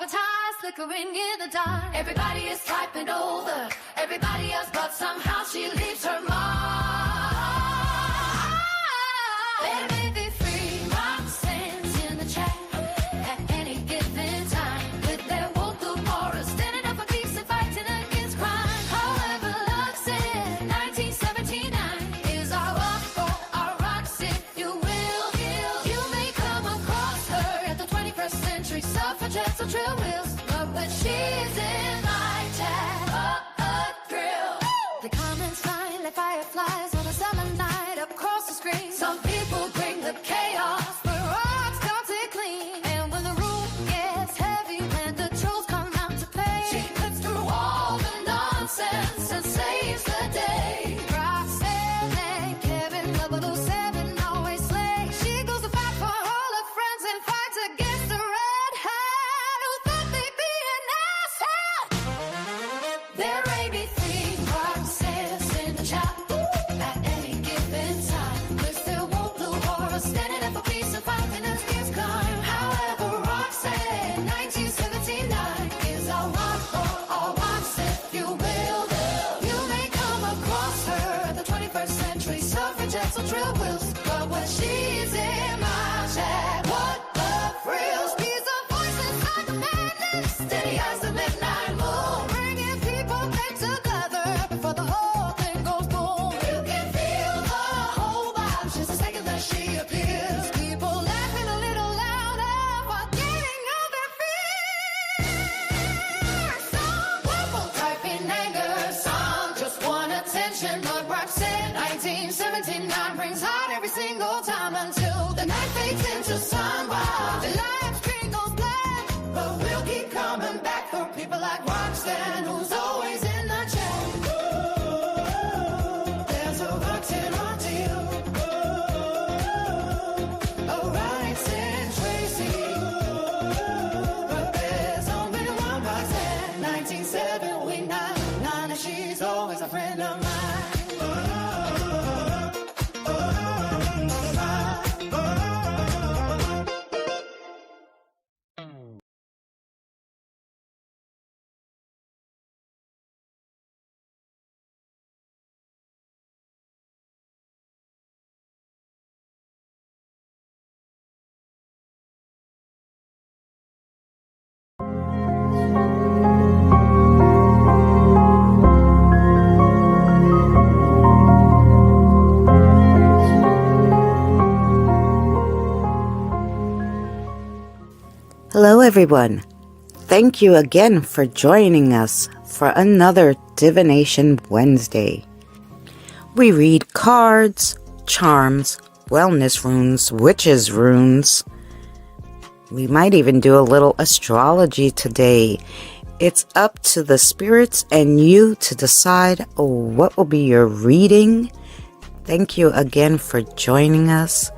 Private eyes flickering in the dark. Everybody is typing over everybody else, but somehow she leaves her mark. Let me be free. Roxanne's in the chat at any given time with their woke blue aura, standing up for peace and fighting against crime. However, Roxanne, 1979 is our rock or our rocks, if you will. You may come across her at the 21st century suffragettes or trail wheels, but when she's in my chat, a thrill. The comments fly like fireflies on a summer night across the screen. Some people bring the chaos, but rocks don't it clean. And when the room gets heavy, when the trolls come out to play, she cuts through all the nonsense and saves the day. Roxanne and Kevin, Double 07, always slay. She goes to bat for all her friends and fights against the red hat who thought they'd be an asshole. There may be three Roxanne's in the chat at any given time, with still won't blue aura, standing up for peace and fighting against crime. However, Roxanne, 1979 is our rock or our rocks, if you will. You may come across her at the 21st century suffragettes or trail wheels, but when she's in my chat, what the frills. She's a voice inside the madness, steady as the midnight moon, bringing people back together before the whole thing goes boom. You can feel the whole vibe just the second that she appears. People laughing a little louder while getting on their feet. Some people typing anger, some just want attention, but Roxanne, 1979 brings heart every single time until the night fades into sunrise. The live screen goes black, but we'll keep coming back for people like Roxanne, who's always in the chat. There's a Roxanne on deal. A Roxanne Tracy. But there's only one Roxanne, 1979, and she's always a friend of mine. Hello everyone. Thank you again for joining us for another Divination Wednesday. We read cards, charms, wellness runes, witches runes. We might even do a little astrology today. It's up to the spirits and you to decide what will be your reading. Thank you again for joining us.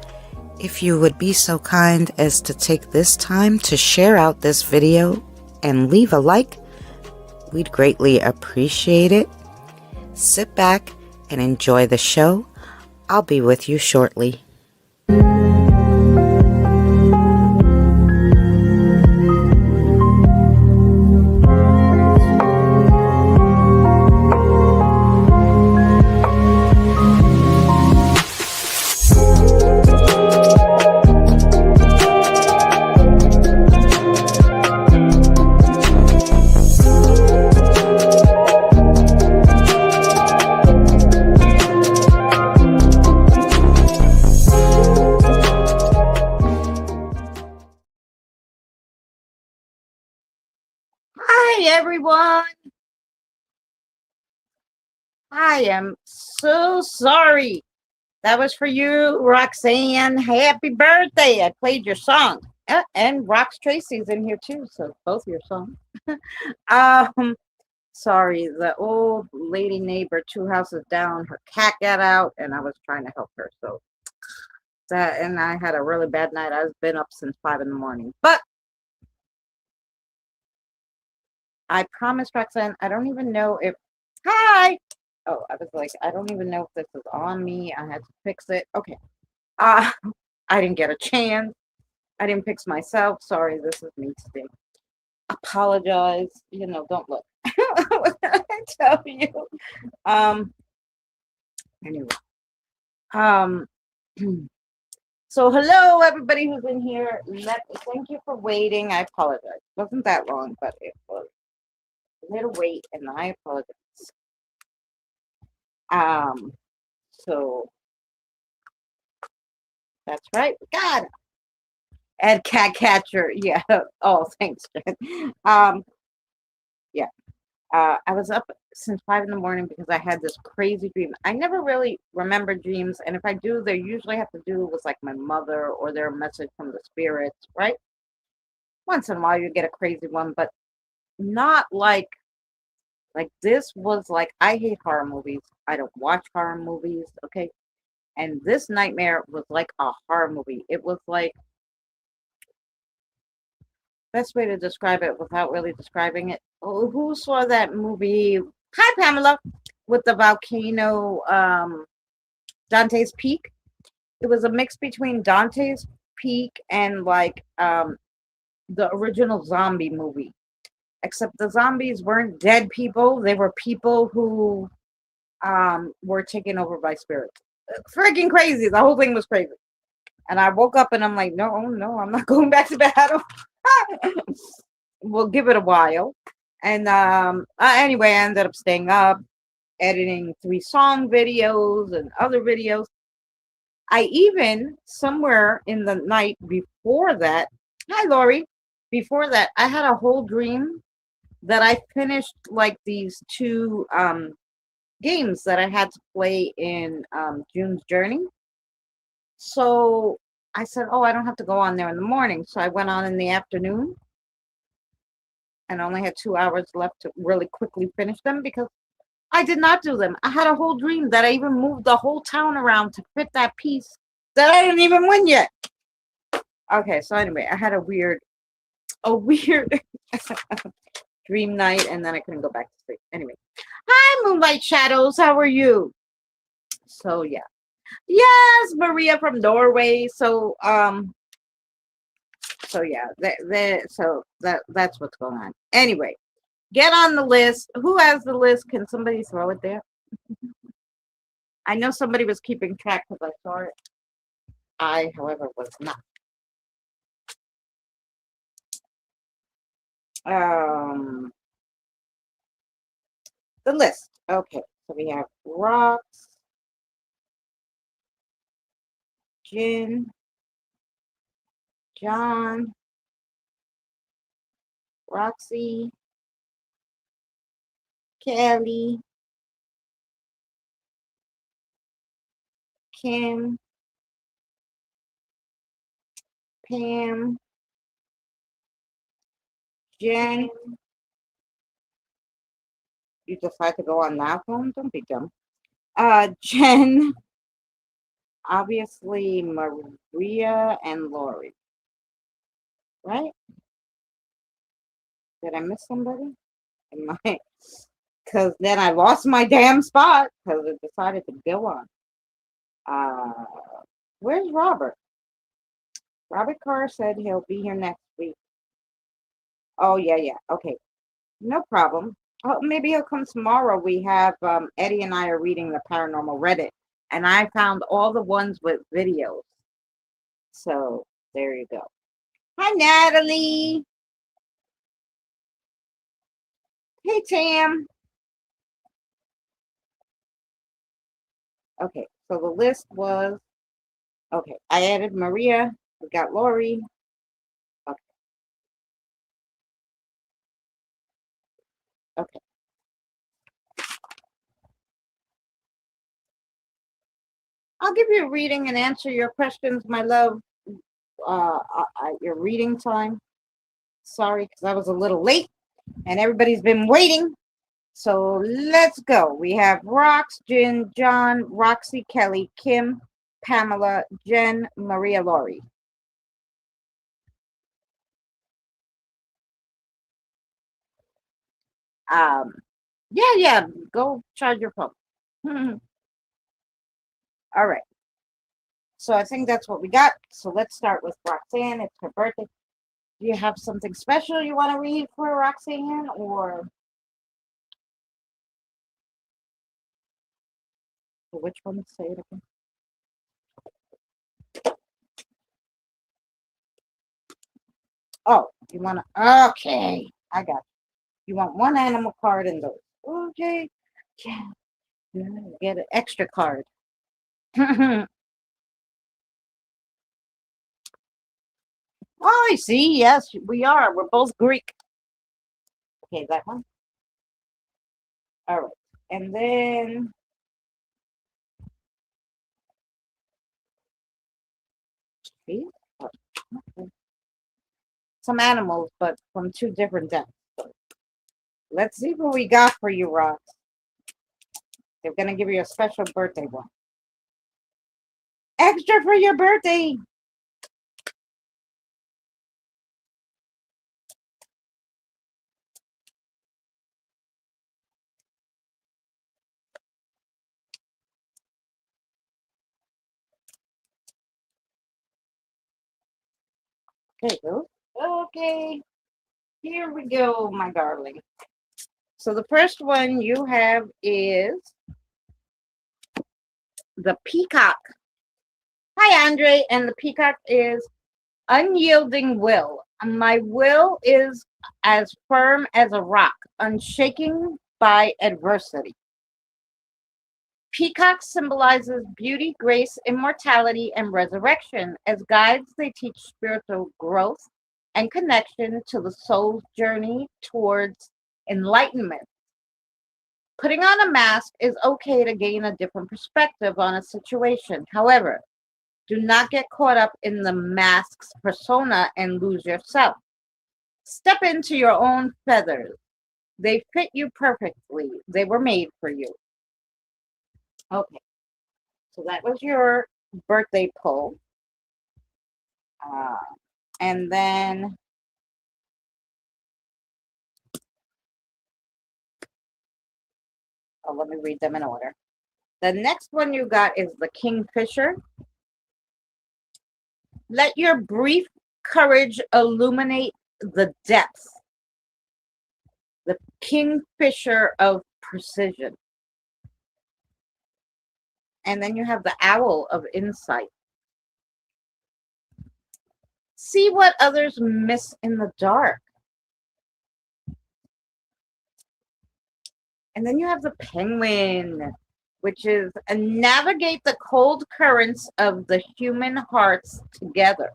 If you would be so kind as to take this time to share out this video and leave a like, we'd greatly appreciate it. Sit back and enjoy the show. I'll be with you shortly. Hi, everyone. I am so sorry. That was for you, Roxanne. Happy birthday. I played your song. And Rox Tracy's in here too, so both your songs. Sorry, the old lady neighbor 2 houses down, her cat got out and I was trying to help her. So that, and I had a really bad night. I've been up since 5 in the morning. But I promised Roxanne, I don't even know if, hi. Oh, I was like, I don't even know if this is on me. I had to fix it. Okay. I didn't get a chance. I didn't fix myself. Sorry, this is me today. apologize. Don't look. What did I tell you? Um. Anyway. Um. So hello, everybody who's in here. Thank you for waiting. I apologize. It wasn't that long, but it was a little wait, and I apologize. Um. So that's right. God. And cat catcher. Yeah. Oh, thanks, Jen. Yeah. I was up since 5 in the morning because I had this crazy dream. I never really remember dreams, and if I do, they usually have to do with like my mother or they're a message from the spirits, right? Once in a while you get a crazy one, but not like this was like I hate horror movies. I don't watch horror movies, okay? And this nightmare was like a horror movie. It was like best way to describe it without really describing it. Oh, who saw that movie? Hi, Pamela, with the volcano, Dante's Peak. It was a mix between Dante's Peak and like the original zombie movie. Except the zombies weren't dead people; they were people who were taken over by spirits. Freaking crazy! The whole thing was crazy. And I woke up and I'm like, no, no, I'm not going back to bed. I don't. We'll give it a while. And anyway, I ended up staying up, editing 3 song videos and other videos. I even, somewhere in the night before that, hi, Lori. Before that, I had a whole dream that I finished like these 2 games that I had to play in June's Journey. So I said, oh, I don't have to go on there in the morning. So I went on in the afternoon and only had 2 hours left to really quickly finish them because I did not do them. I had a whole dream that I even moved the whole town around to fit that piece that I didn't even win yet. Okay, so anyway, I had a weird dream night, and then I couldn't go back to sleep. Anyway, hi, Moonlight Shadows. How are you? So yeah, yes, Maria from Norway. So yeah, that's what's going on. Anyway, get on the list. Who has the list? Can somebody throw it there? I know somebody was keeping track because I saw it. I, however, was not. The list. Okay, so we have Rocks, Jin, John, Roxy, Kelly, Kim, Pam, Jen. You decide to go on that phone? Don't be dumb. Jen, obviously Maria and Lori. Right? Did I miss somebody? Because then I lost my damn spot because it decided to go on. Where's Robert? Robert Carr said he'll be here next week. Oh, yeah. Okay. No problem. Oh, maybe he'll come tomorrow. We have Eddie and I are reading the paranormal Reddit, and I found all the ones with videos. So there you go. Hi, Natalie. Hey, Tam. Okay, so the list was okay. I added Maria. We got Lori. Okay. Okay. I'll give you a reading and answer your questions, my love, at your reading time. Sorry, because I was a little late and everybody's been waiting. So let's go. We have Rox, Jin, John, Roxy, Kelly, Kim, Pamela, Jen, Maria, Lori. Yeah. Go charge your phone. All right. So I think that's what we got. So let's start with Roxanne. It's her birthday. Do you have something special you want to read for Roxanne, or which one? Say it again. Oh, you want to? Okay, I got you. You want one animal card in those? Okay, yeah, yeah, get an extra card. Oh, I see. Yes, we are. We're both Greek. Okay, that one. All right, and then see, oh, okay. Some animals, but from two different depths. So let's see what we got for you, Rox. They're gonna give you a special birthday one. Extra for your birthday. Okay, go. Okay, here we go, my darling. So the first one you have is the peacock. Hi, Andre. And the peacock is unyielding will. My will is as firm as a rock, unshaken by adversity. Peacock symbolizes beauty, grace, immortality, and resurrection. As guides, they teach spiritual growth and connection to the soul's journey towards enlightenment. Putting on a mask is okay to gain a different perspective on a situation. However, do not get caught up in the mask's persona and lose yourself. Step into your own feathers. They fit you perfectly. They were made for you. Okay, so that was your birthday poll. Uh, and then, oh, let me read them in order. The next one you got is the Kingfisher. Let your brief courage illuminate the depths. The Kingfisher of precision. And then you have the Owl of insight. See what others miss in the dark. And then you have the Penguin, which is navigate the cold currents of the human hearts together.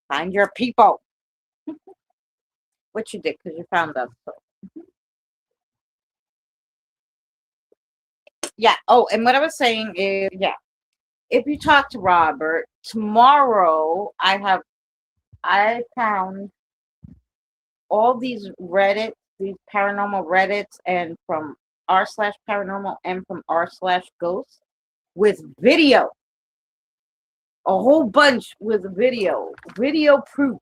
Find your people. What you did, because you found us. So. Yeah. Oh, and what I was saying is, yeah, if you talk to Robert tomorrow, I found all these Reddit, these paranormal Reddits, and from r/paranormal and from r/ghosts with video, a whole bunch with video proof.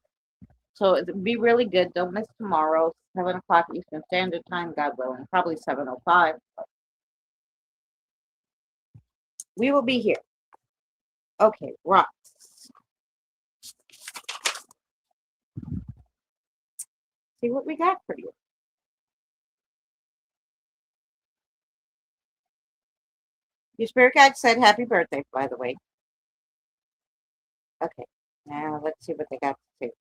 So it'd be really good. Don't miss tomorrow, 7 o'clock Eastern Standard Time, God willing, probably 7:05. We will be here. Okay, Rock. See what we got for you. Your spirit guide said happy birthday, by the way. Okay, now let's see what they got to say.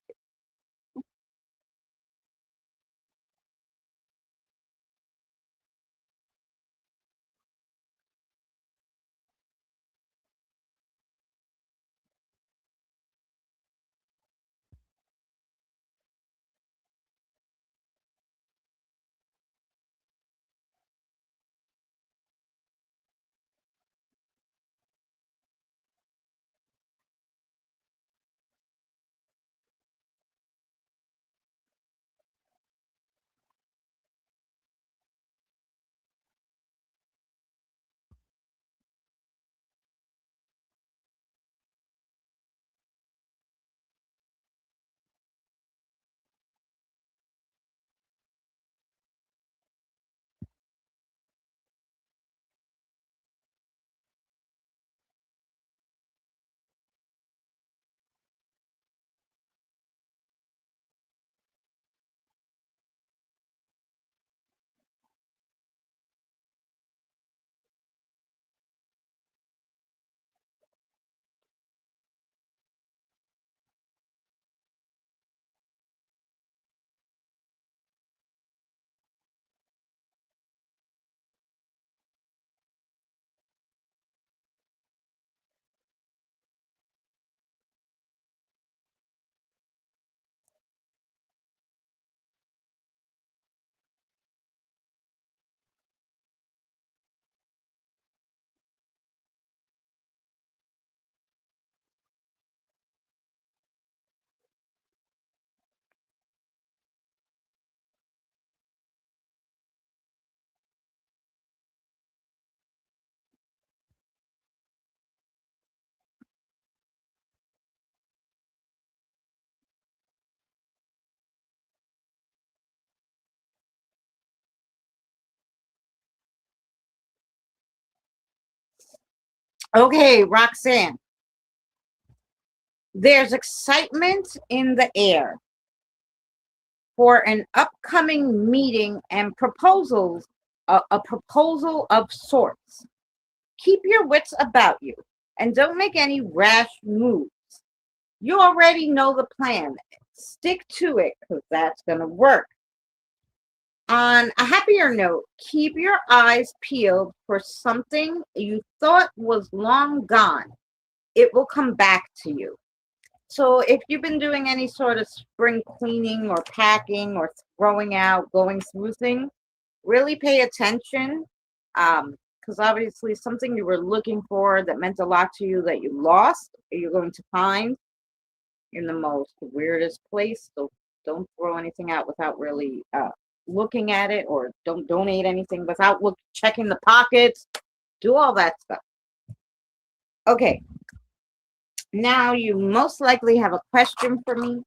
Okay, Roxanne. There's excitement in the air for an upcoming meeting and proposals, a proposal of sorts. Keep your wits about you and don't make any rash moves. You already know the plan. Stick to it because that's going to work. On a happier note, keep your eyes peeled for something you thought was long gone. It will come back to you. So if you've been doing any sort of spring cleaning or packing or throwing out, going through things, really pay attention. Because obviously something you were looking for that meant a lot to you that you lost, you're going to find in the most weirdest place. So don't throw anything out without really looking at it, or don't donate anything without checking the pockets. Do all that stuff. Okay. Now you most likely have a question for me.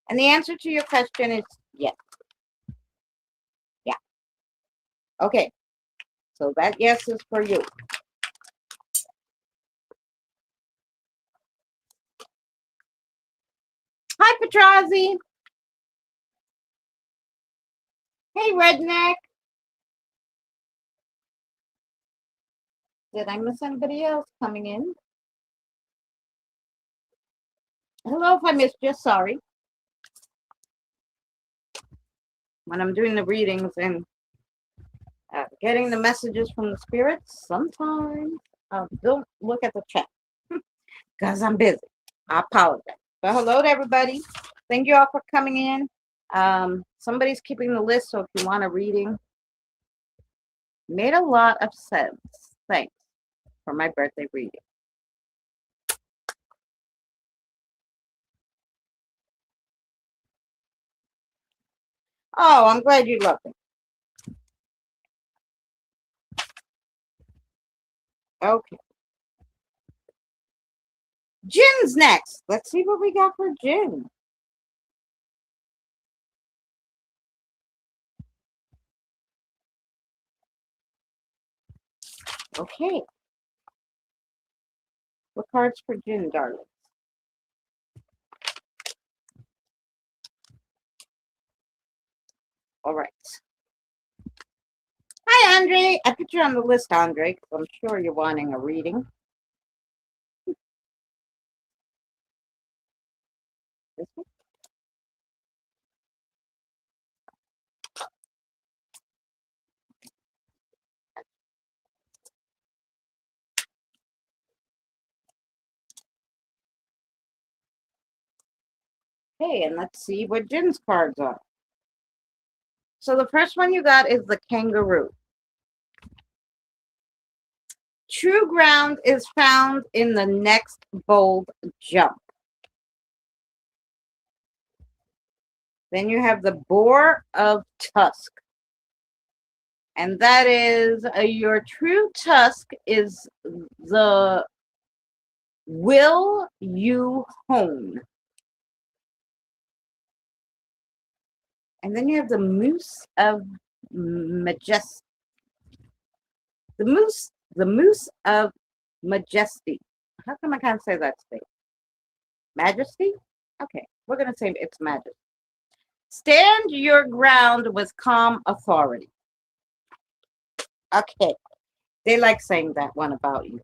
And the answer to your question is yes. Yeah. Okay. So that yes is for you. Hi, Petrazi. Hey, Redneck. Did I miss anybody else coming in? Hello, if I missed you, sorry. When I'm doing the readings and getting the messages from the spirits, sometimes I don't look at the chat because I'm busy. I apologize. But hello to everybody. Thank you all for coming in. Somebody's keeping the list, so if you want a reading, made a lot of sense. Thanks for my birthday reading. Oh, I'm glad you loved it. Okay. Jin's next. Let's see what we got for Jin. Okay. What cards for Jin, darling? All right. Hi, Andre. I put you on the list, Andre, because I'm sure you're wanting a reading. This one? Okay, and let's see what Jin's cards are. So the first one you got is the kangaroo. True ground is found in the next bold jump. Then you have the boar of tusk. And that is your true tusk is the will you hone. And then you have the moose of majesty. The moose of majesty. How come I can't say that state? Majesty? Okay, we're gonna say it's majesty. Stand your ground with calm authority. Okay, they like saying that one about you.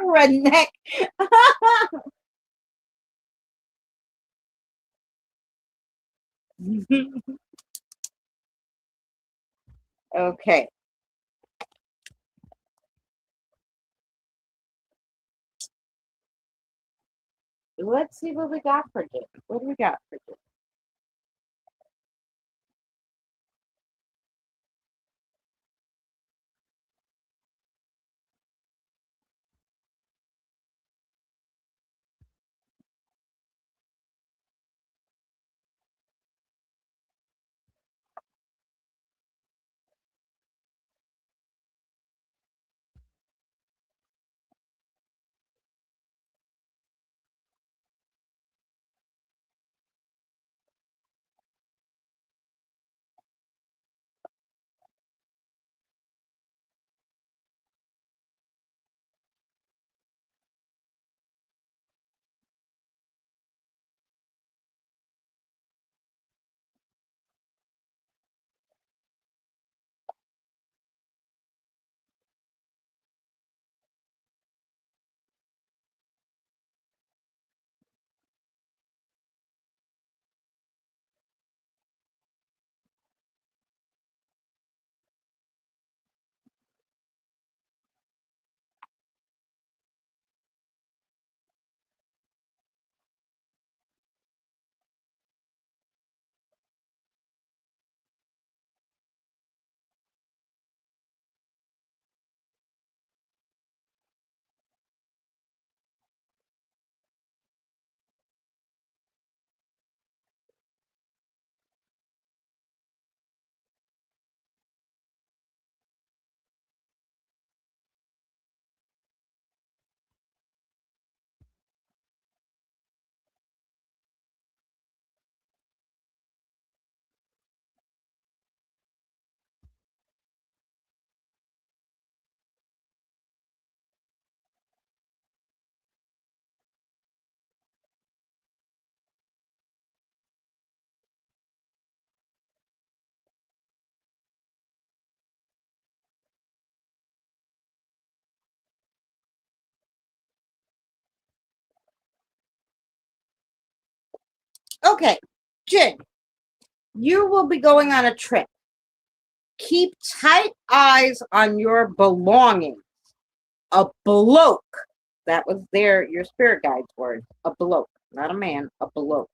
Redneck. Okay. Let's see what we got for you. What do we got for you? Okay, Jin, you will be going on a trip. Keep tight eyes on your belongings. A bloke. That was your spirit guide's word. A bloke, not a man, a bloke.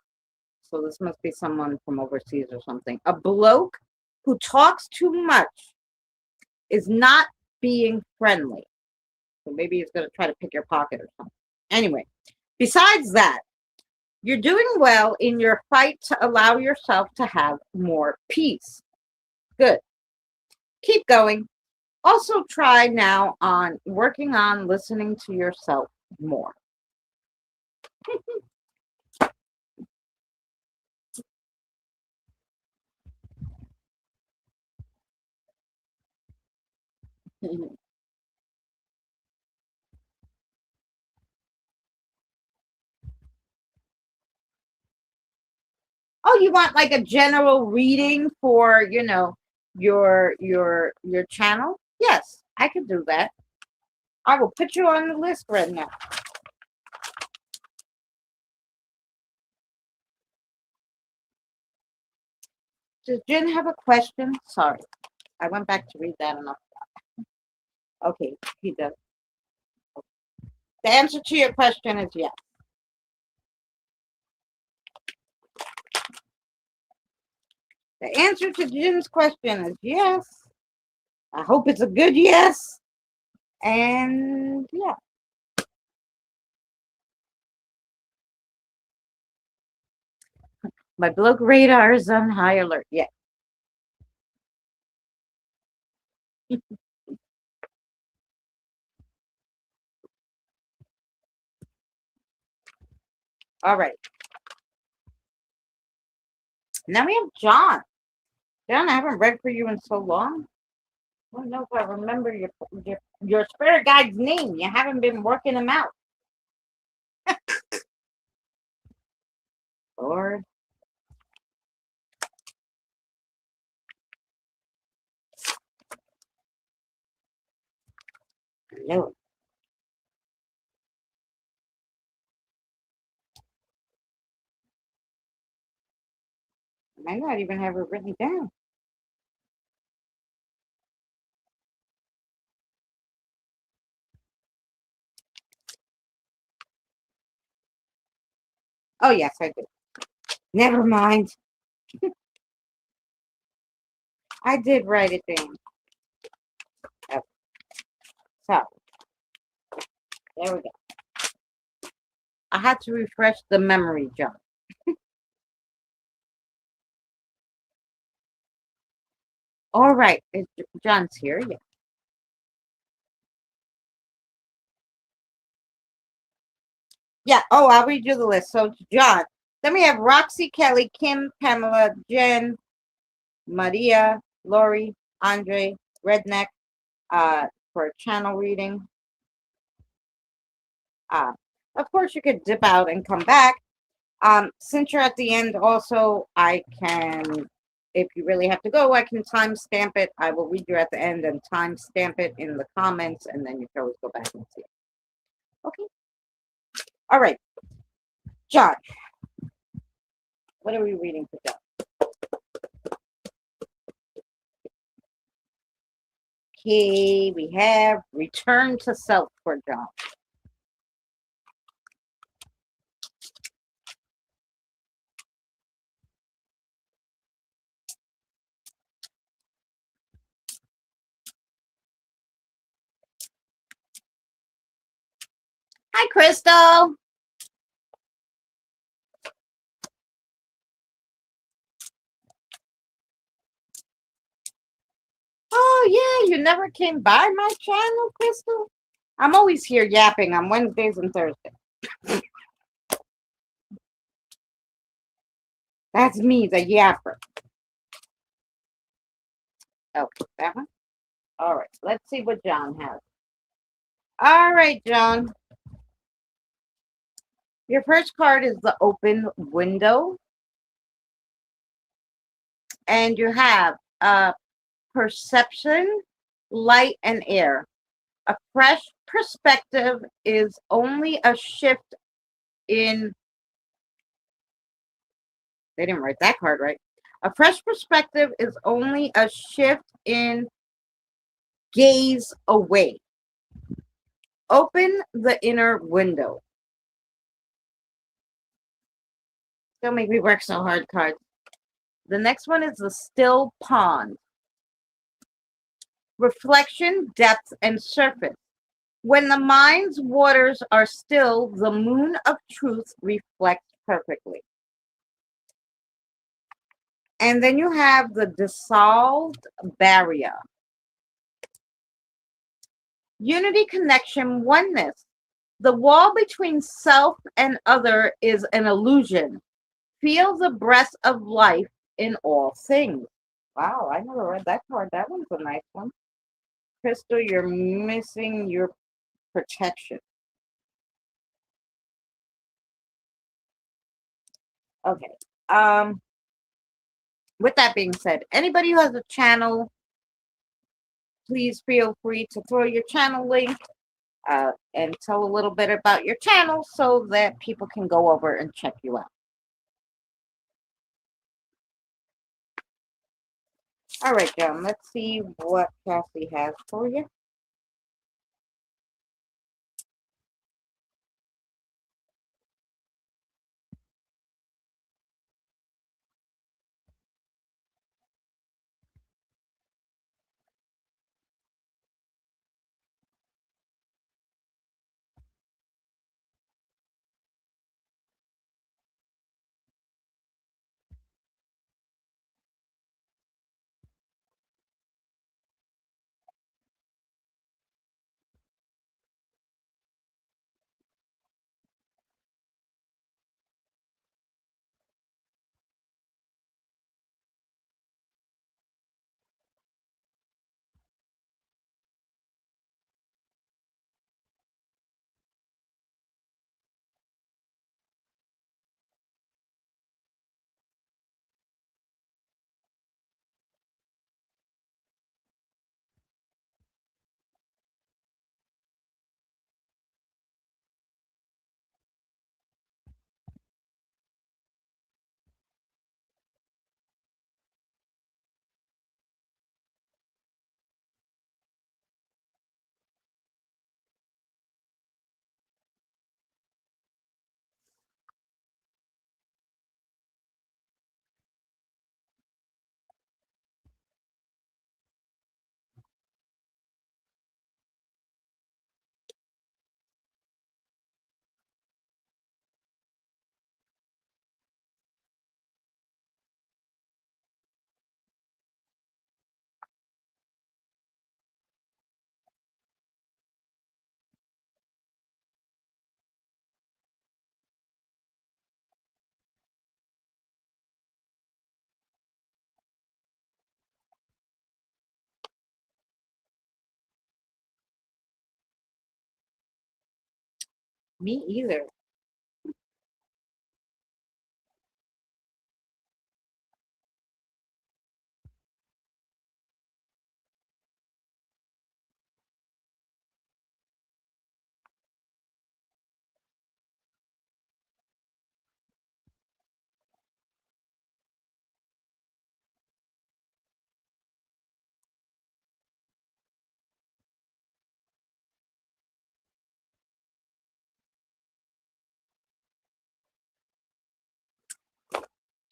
So this must be someone from overseas or something. A bloke who talks too much is not being friendly. So maybe he's going to try to pick your pocket or something. Anyway, besides that, you're doing well in your fight to allow yourself to have more peace. Good. Keep going. Also try now on working on listening to yourself more. Oh, you want like a general reading for, your channel? Yes, I can do that. I will put you on the list right now. Does Jen have a question? Sorry, I went back to read that enough. Okay, he does. The answer to your question is yes. The answer to Jen's question is yes. I hope it's a good yes. And yeah. My bloke radar is on high alert. Yeah. All right. Now we have John. John, I haven't read for you in so long. I don't know if I remember your spirit guide's name. You haven't been working him out. Lord. No. I might not even have it written down. Oh, yes, I did. Never mind. I did write it down. Okay. So, there we go. I had to refresh the memory, John. All right. John's here. Yeah. Yeah. Oh, I'll read you the list. So, John. Then we have Roxy, Kelly, Kim, Pamela, Jen, Maria, Lori, Andre, Redneck, for a channel reading. Uh, of course, you could dip out and come back. Since you're at the end, also, I can, if you really have to go, I can timestamp it. I will read you at the end and timestamp it in the comments, and then you can always go back and see it. Okay. All right. John, what are we reading for John? Okay, we have Return to Self for John. Hi, Crystal. Oh, yeah, you never came by my channel, Crystal? I'm always here yapping on Wednesdays and Thursdays. That's me, the yapper. Okay, that one? All right, let's see what John has. All right, John. Your first card is the open window. And you have perception, light, and air. A fresh perspective is only a shift in They didn't write that card right. A fresh perspective is only a shift in gaze away. Open the inner window. Don't make me work so hard, cards. The next one is the still pond. Reflection, depth, and surface. When the mind's waters are still, the moon of truth reflects perfectly. And then you have the dissolved barrier. Unity, connection, oneness. The wall between self and other is an illusion. Feel the breath of life in all things. Wow, I never read that card. That one's a nice one. Crystal, you're missing your protection. Okay. With that being said, anybody who has a channel, please feel free to throw your channel link and tell a little bit about your channel so that people can go over and check you out. All right, John, let's see what Cassie has for you. Me either.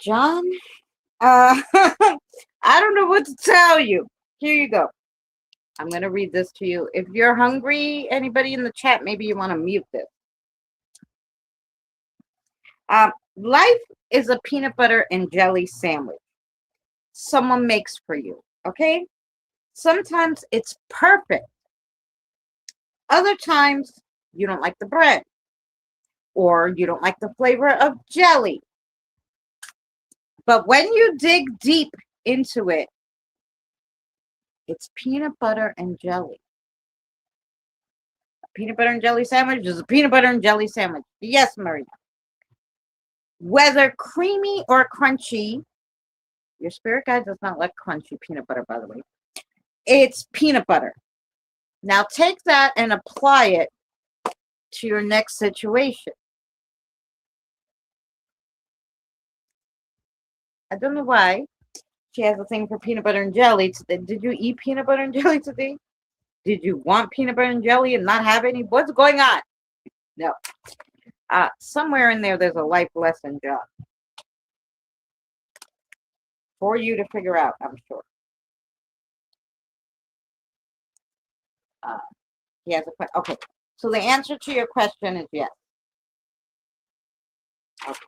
John, I don't know what to tell you. Here you go. I'm going to read this to you. If you're hungry, anybody in the chat, maybe you want to mute this. Life is a peanut butter and jelly sandwich someone makes for you, okay? Sometimes it's perfect. Other times you don't like the bread or you don't like the flavor of jelly. But when you dig deep into it, it's peanut butter and jelly. A peanut butter and jelly sandwich is a peanut butter and jelly sandwich. Yes, Maria. Whether creamy or crunchy, your spirit guide does not like crunchy peanut butter, by the way. It's peanut butter. Now take that and apply it to your next situation. I don't know why. She has a thing for peanut butter and jelly today. Did you eat peanut butter and jelly today? Did you want peanut butter and jelly and not have any? What's going on? No. Somewhere in there, there's a life lesson, John, for you to figure out, I'm sure. Uh, he has a question. Okay. So the answer to your question is yes. Okay.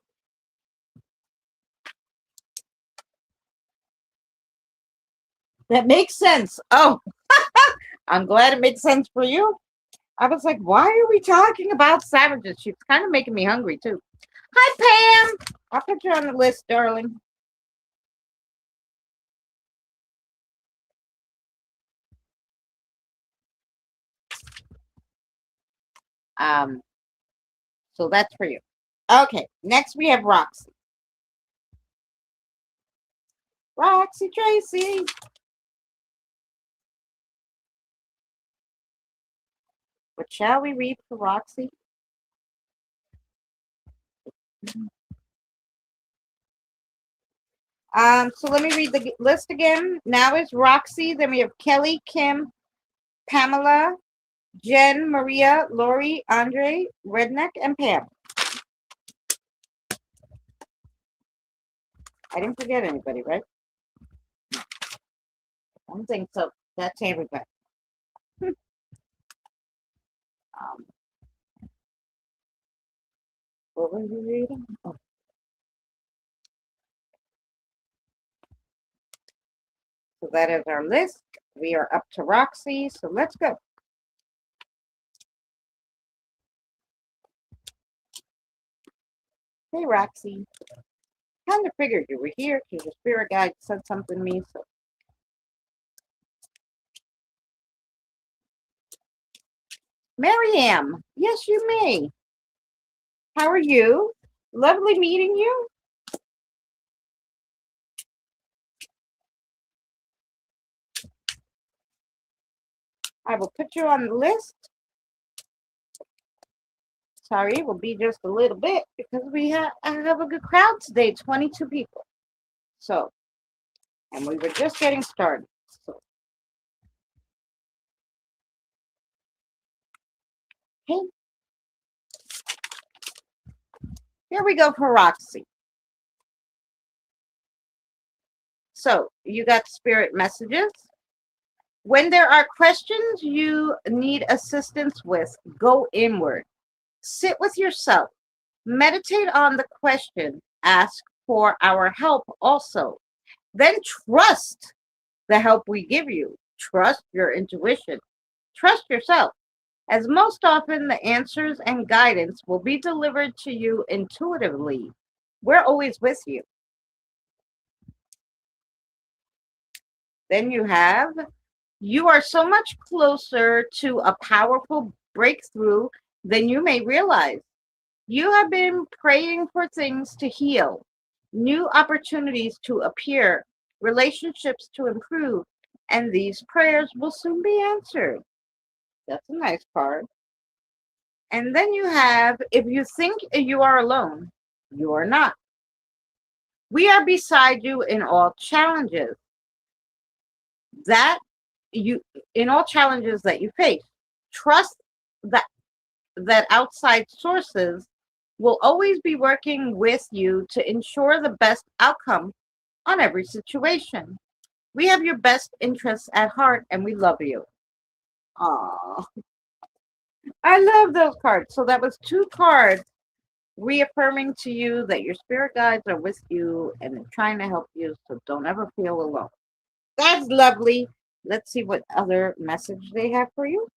That makes sense. Oh, I'm glad it made sense for you. I was like, why are we talking about sandwiches? She's kind of making me hungry too. Hi, Pam. I'll put you on the list, darling. Um, so that's for you. Okay, next we have Roxy. Roxy Tracy. What shall we read for Roxy? So let me read the list again. Now is Roxy. Then we have Kelly, Kim, Pamela, Jen, Maria, Lori, Andre, Redneck, and Pam. I didn't forget anybody, right? I don't think so. That's everybody. um, what were you reading? Oh, so that is our list. We are up to Roxy, so let's go. Hey, Roxy. Kind of figured you were here because your spirit guide said something to me. So, Maryam, yes, you may. How are you? Lovely meeting you. I will put you on the list. Sorry, it will be just a little bit because I have a good crowd today, 22 people. So, and we were just getting started. So, hey, here we go for Roxy. So, you got spirit messages. When there are questions you need assistance with, go inward. Sit with yourself. Meditate on the question. Ask for our help also. Then trust the help we give you. Trust your intuition. Trust yourself, as most often the answers and guidance will be delivered to you intuitively. We're always with you. Then you are so much closer to a powerful breakthrough than you may realize. You have been praying for things to heal, new opportunities to appear, relationships to improve, and these prayers will soon be answered. That's a nice card. And then if you think you are alone, you are not. We are beside you in all challenges that you in all challenges that you face. Trust that outside sources will always be working with you to ensure the best outcome on every situation. We have your best interests at heart and we love you. Aww. I love those cards. So that was two cards reaffirming to you that your spirit guides are with you and they're trying to help you. So don't ever feel alone. That's lovely. Let's see what other message they have for you.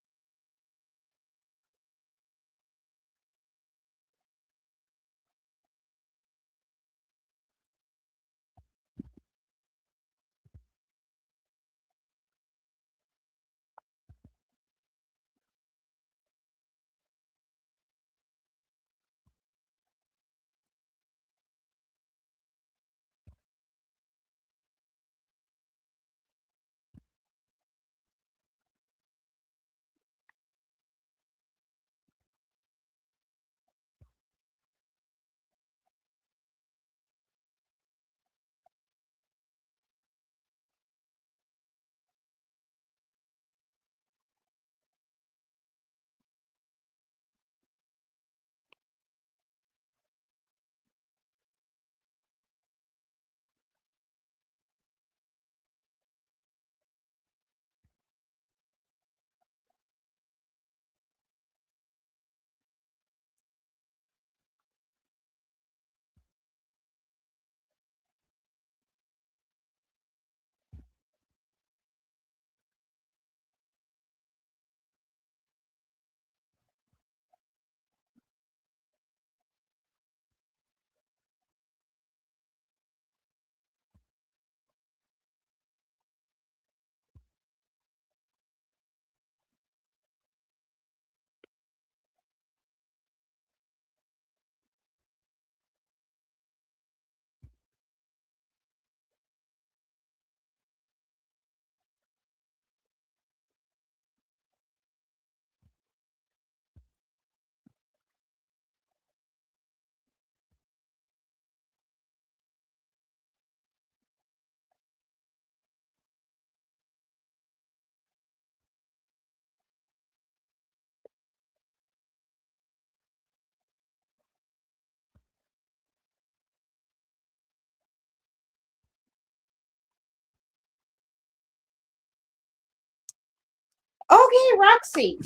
Okay, Roxy,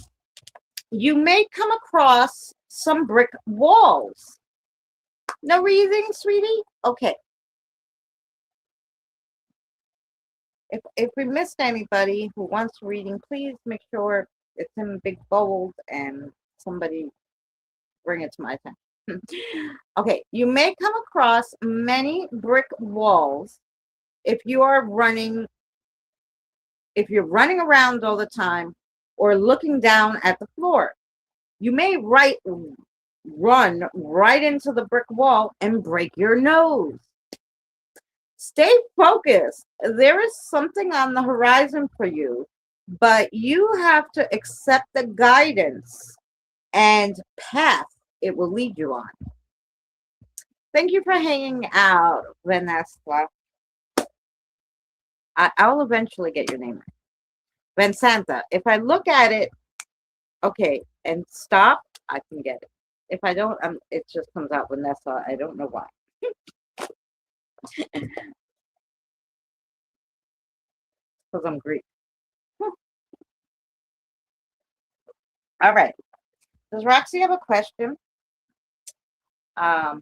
you may come across some brick walls. No reading, sweetie? Okay. If we missed anybody who wants reading, please make sure it's in big bold and somebody bring it to my attention. Okay, you may come across many brick walls if you're running around all the time or looking down at the floor. You may run right into the brick wall and break your nose. Stay focused. There is something on the horizon for you, but you have to accept the guidance and path it will lead you on. Thank you for hanging out, Vanessa. I'll eventually get your name right. Vincenta. If I look at it, okay, and stop, I can get it. If I don't, it just comes out Vanessa. I don't know why. Because I'm Greek. All right. Does Roxy have a question? The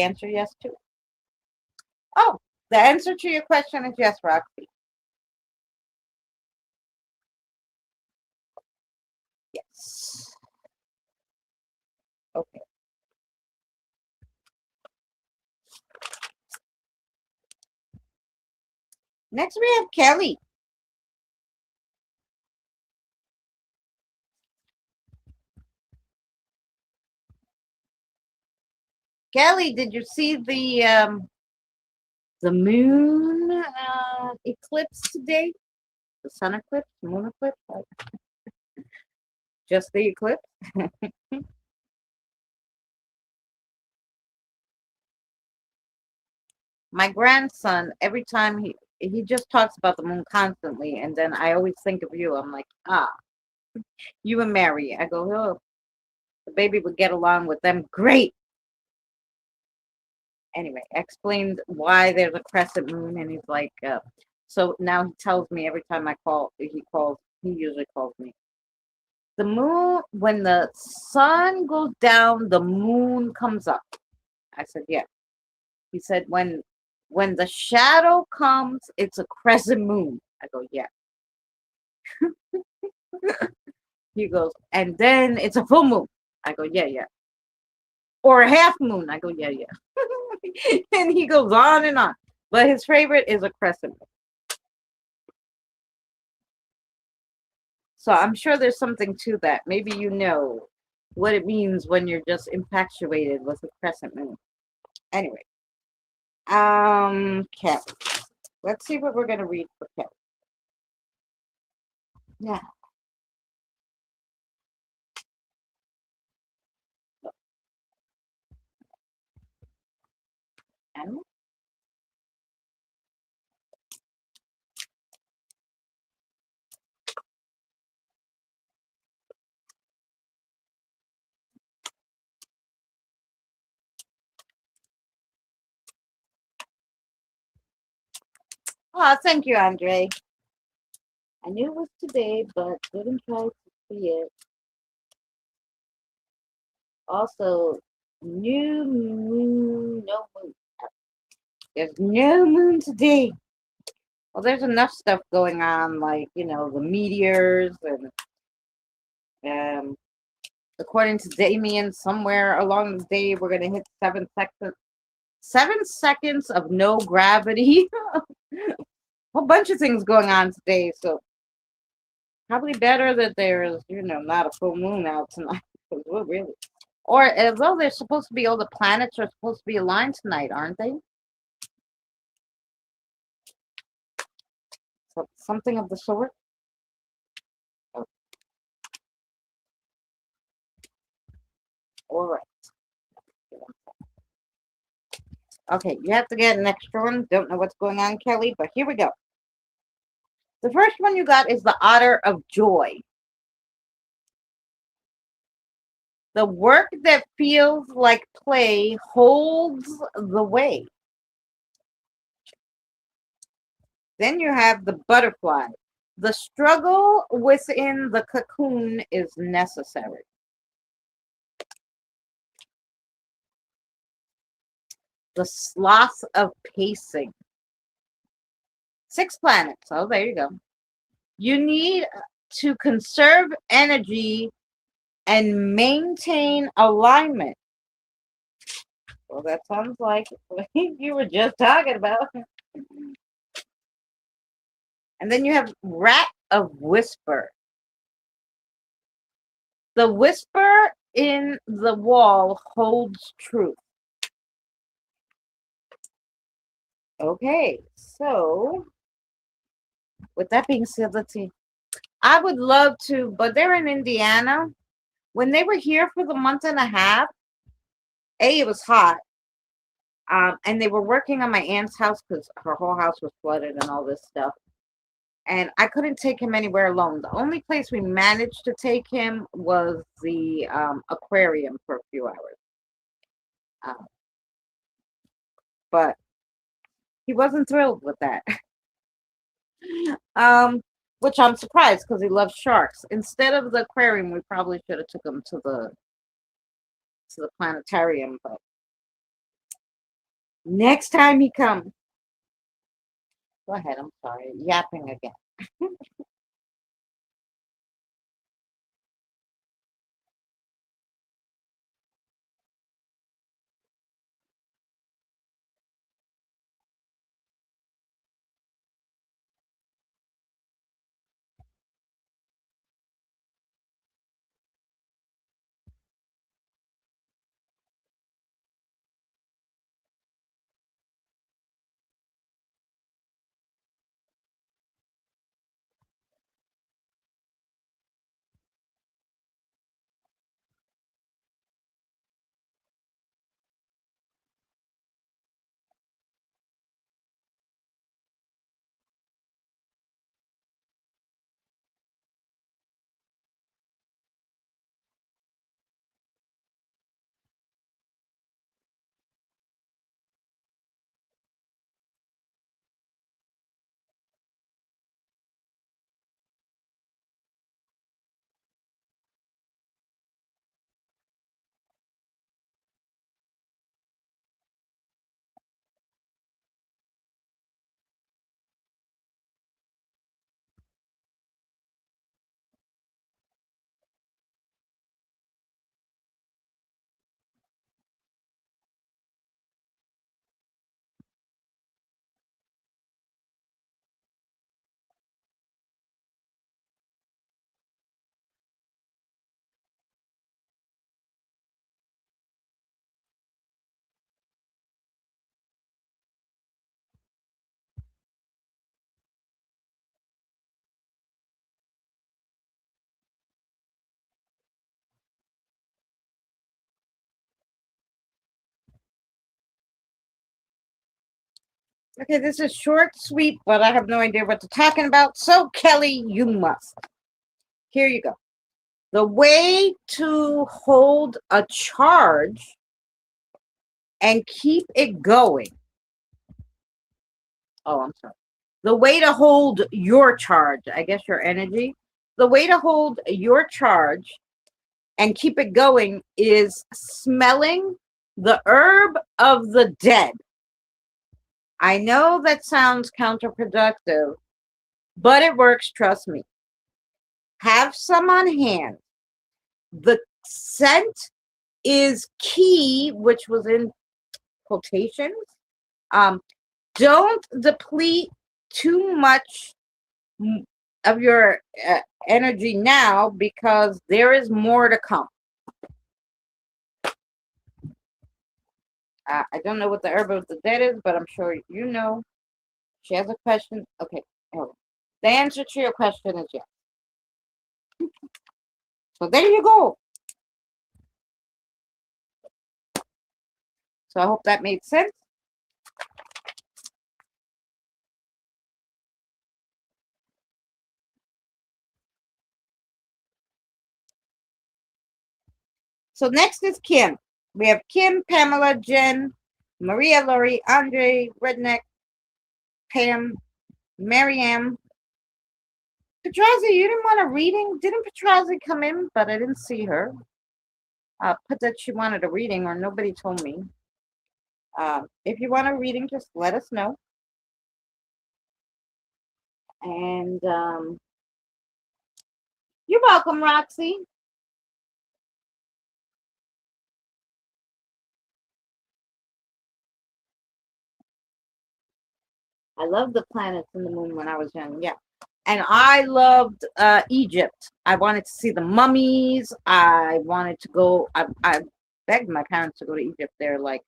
answer yes too. Oh, the answer to your question is yes, Roxy. Yes. Okay. Next we have Kelly. Kelly, did you see the moon eclipse today? The sun eclipse, moon eclipse? Just the eclipse? My grandson, every time he just talks about the moon constantly, and then I always think of you. I'm like, you and Mary. I go, oh, the baby would get along with them great. Anyway, I explained why there's a crescent moon, and he's like, so now he tells me every time I call, he usually calls me. The moon, when the sun goes down, the moon comes up. I said, yeah. He said, when the shadow comes, it's a crescent moon. I go, yeah. He goes, and then it's a full moon. I go, yeah, yeah. Or a half moon. I go, yeah, yeah. And he goes on and on. But his favorite is a crescent moon. So I'm sure there's something to that. Maybe you know what it means when you're just infatuated with a crescent moon. Anyway. Kelly. Let's see what we're gonna read for Kelly. Yeah. And oh, thank you, Andre. I knew it was today, but didn't try to see it. Also, new moon, no moon. There's no moon today. Well, there's enough stuff going on, like the meteors, and according to Damien, somewhere along the day we're gonna hit 7 seconds. 7 seconds of no gravity. A whole bunch of things going on today, so probably better that there's not a full moon out tonight. Well, really, or as though they're supposed to be, all the planets are supposed to be aligned tonight, aren't they? So, something of the sort. Oh, all right. Okay, you have to get an extra one. Don't know what's going on, Kelly, but here we go. The first one you got is the Otter of Joy. The work that feels like play holds the way. Then you have the Butterfly. The struggle within the cocoon is necessary. The sloth of pacing. 6 planets. Oh, there you go. You need to conserve energy and maintain alignment. Well, that sounds like what you were just talking about. And then you have rat of whisper. The whisper in the wall holds truth. Okay, so with that being said, let's see. I would love to, but they're in Indiana. When they were here for the month and a half, it was hot. And they were working on my aunt's house because her whole house was flooded and all this stuff. And I couldn't take him anywhere alone. The only place we managed to take him was the aquarium for a few hours. But he wasn't thrilled with that. Which I'm surprised because he loves sharks. Instead of the aquarium, we probably should have took him to the planetarium. But next time he comes, go ahead. I'm sorry, yapping again. Okay, this is short, sweet, but I have no idea what they're talking about. So, Kelly, you must. Here you go. The way to hold a charge and keep it going. Oh, I'm sorry. The way to hold your charge, I guess your energy. The way to hold your charge and keep it going is smelling the herb of the dead. I know that sounds counterproductive, but it works, trust me. Have some on hand. The scent is key, which was in quotations. Don't deplete too much of your energy now because there is more to come. I don't know what the herb of the dead is, but I'm sure you know. She has a question. Okay. Oh. The answer to your question is yes. So there you go. So I hope that made sense. So next is Kim. We have Kim, Pamela, Jen, Maria, Lori, Andre, Redneck, Pam, Mariam, Petrazi, you didn't want a reading? Didn't Petrazi come in? But I didn't see her. Put that she wanted a reading, or nobody told me. If you want a reading, just let us know. And you're welcome, Roxy. I loved the planets and the moon when I was young. Yeah. And I loved Egypt. I wanted to see the mummies. I wanted to go. I begged my parents to go to Egypt. They're like,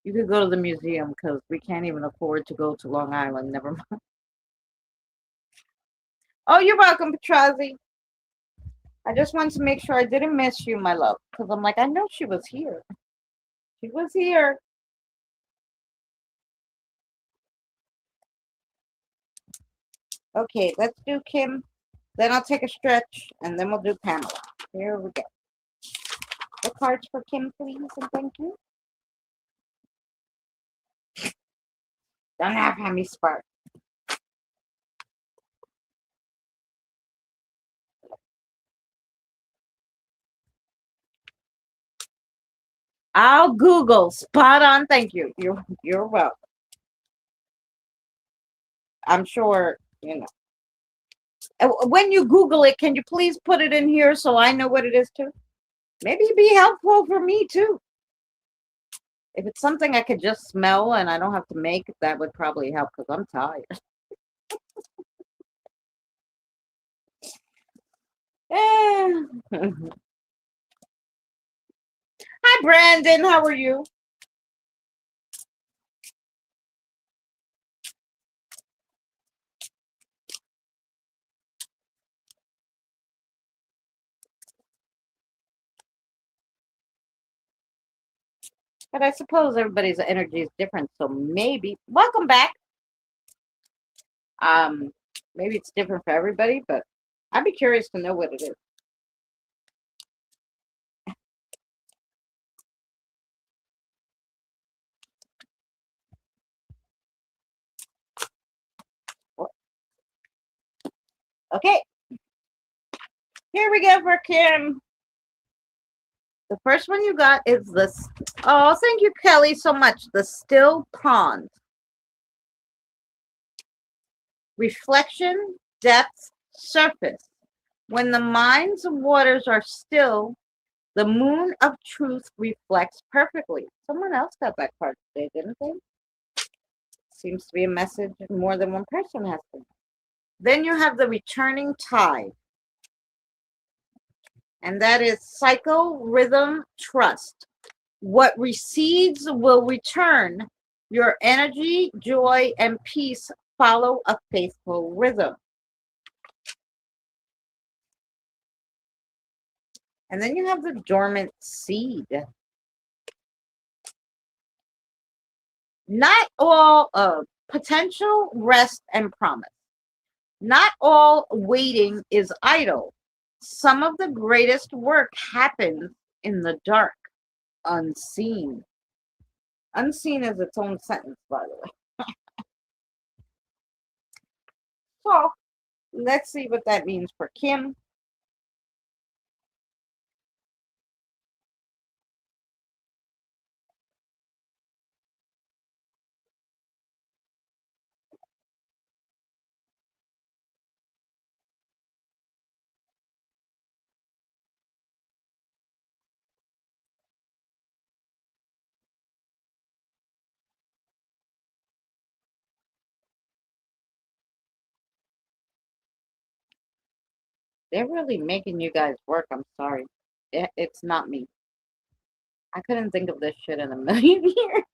you could go to the museum because we can't even afford to go to Long Island. Never mind. Oh, you're welcome, Petrazi. I just wanted to make sure I didn't miss you, my love, because I'm like, I know she was here. She was here. Okay, let's do Kim. Then I'll take a stretch, and then we'll do Pamela. Here we go. The cards for Kim, please, and thank you. Don't have Hemi Spark. I'll Google. Spot on. Thank you. You're welcome. I'm sure you know. When you Google it, can you please put it in here so I know what it is too? Maybe it'd be helpful for me too. If it's something I could just smell and I don't have to make, that would probably help because I'm tired. Hi, Brandon. How are you? But I suppose everybody's energy is different, so maybe welcome back. Um, maybe it's different for everybody, but I'd be curious to know what it is. Okay, here we go for Kim. The first one you got is this. Oh, thank you, Kelly, so much. The still pond. Reflection, depth, surface. When the mind's waters are still, the moon of truth reflects perfectly. Someone else got that card today, didn't they? Seems to be a message more than one person has to. Then you have the returning tide. And that is cycle, rhythm, trust. What recedes will return. Your energy, joy, and peace follow a faithful rhythm. And then you have the dormant seed. Not all potential, rest, and promise. Not all waiting is idle. Some of the greatest work happens in the dark, unseen. Unseen is its own sentence, by the way. So let's see what that means for Kim. They're really making you guys work. I'm sorry. It's not me. I couldn't think of this shit in a million years.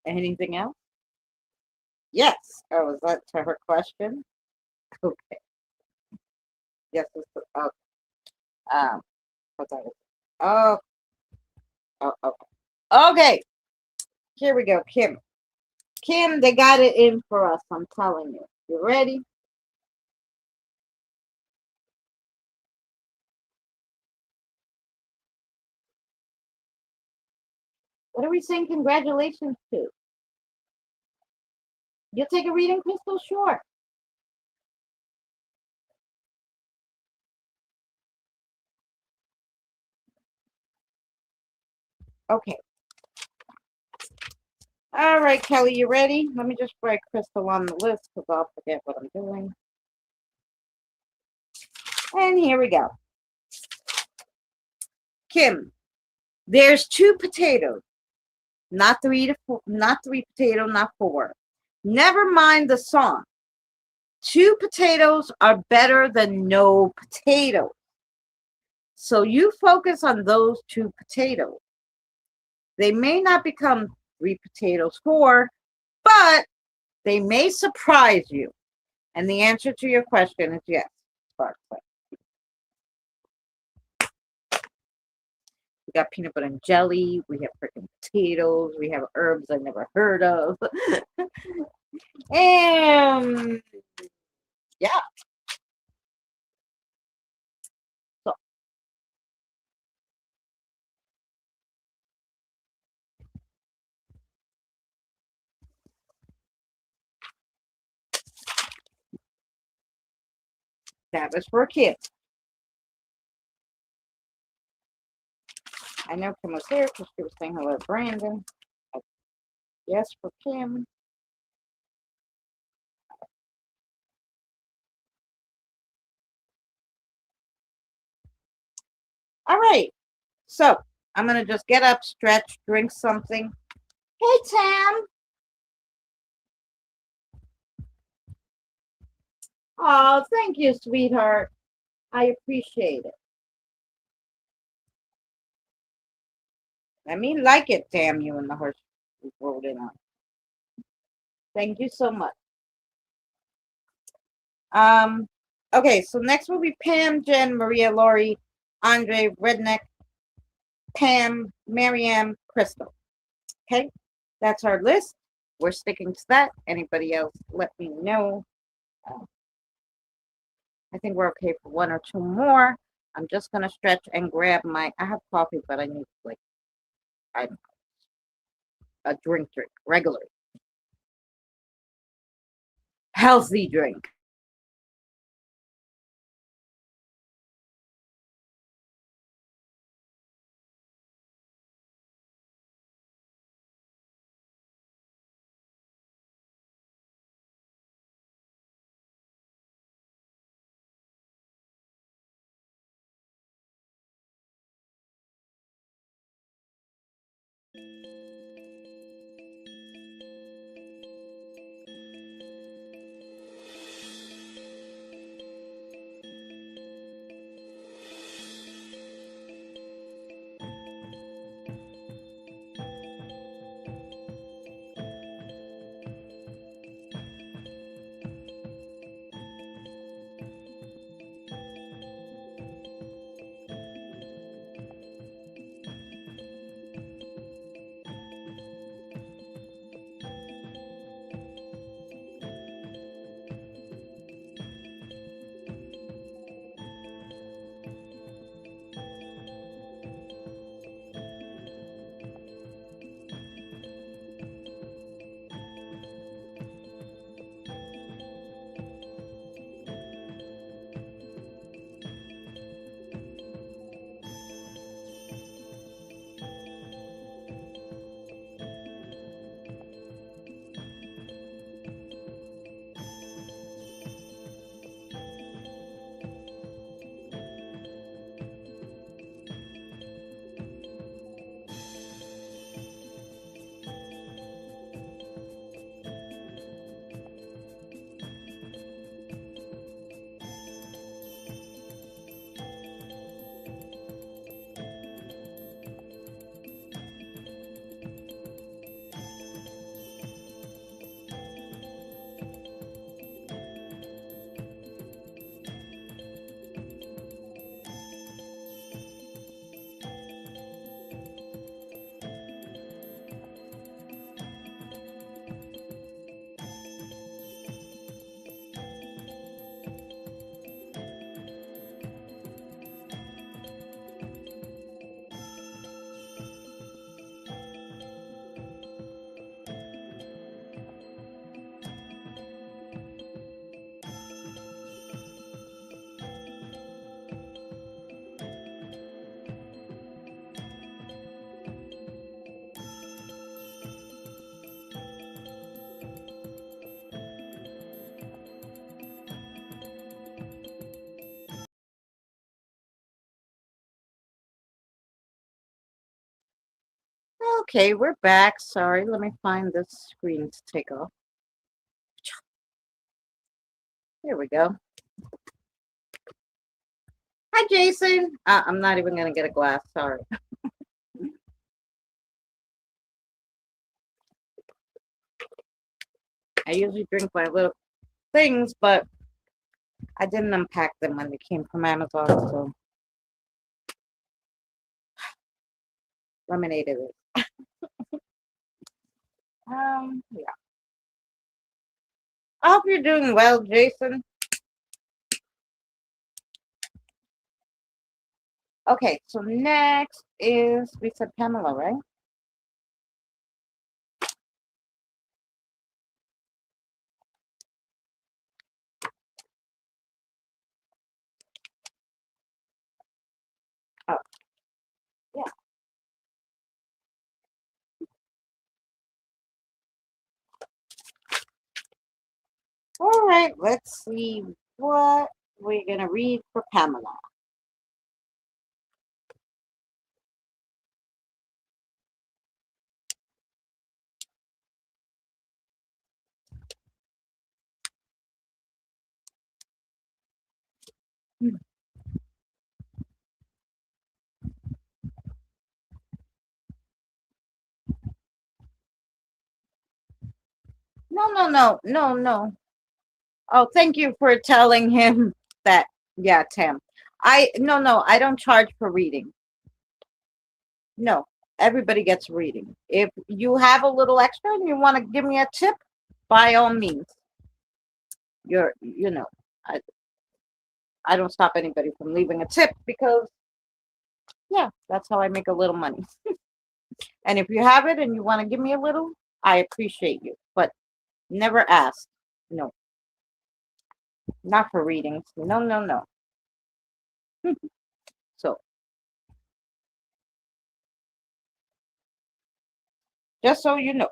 Anything else? Yes. Oh, is that to her question? Okay. Yes. Oh, what that is? Oh, oh, okay. Okay. Here we go, Kim. Kim, they got it in for us. I'm telling you. You ready? What are we saying congratulations to? You'll take a reading, Crystal? Sure. Okay. All right, Kelly, you ready? Let me just write Crystal on the list because I'll forget what I'm doing. And here we go. Kim, there's two potatoes, not three potato, not four. Never mind the song. Two potatoes are better than no potatoes. So you focus on those two potatoes. They may not become three potatoes, four, but they may surprise you. And the answer to your question is yes. We got peanut butter and jelly. We have freaking potatoes. We have herbs I never heard of. And yeah. So that was for Kim. I know Kim was there because she was saying hello to Brandon. Yes, for Kim. All right. So I'm going to just get up, stretch, drink something. Hey, Tam. Oh, thank you, sweetheart. I appreciate it. I mean, like it, damn you, and the horse rolled in on. Thank you so much. Okay, so next will be Pam, Jen, Maria, Lori, Andre, Redneck, Pam, Marianne, Crystal. Okay, that's our list. We're sticking to that. Anybody else, let me know. I think we're okay for one or two more. I'm just gonna stretch and grab my. I have coffee, but I need like a drink, regular, healthy drink. Okay, we're back. Sorry, let me find this screen to take off. Here we go. Hi, Jason. I'm not even going to get a glass. Sorry. I usually drink my little things, but I didn't unpack them when they came from Amazon, so lemonade it is. Yeah. I hope you're doing well, Jason. Okay, so next is, we said Pamela, right? Oh, yeah. All right, let's see what we're going to read for Pamela. No, no, no, no, no. Oh, thank you for telling him that. Yeah, Tam. No, I don't charge for reading. No, everybody gets reading. If you have a little extra and you want to give me a tip, by all means. You know, I, I don't stop anybody from leaving a tip because, yeah, that's how I make a little money. And if you have it and you want to give me a little, I appreciate you. But never ask. No, not for readings. No, no, no. So just so you know.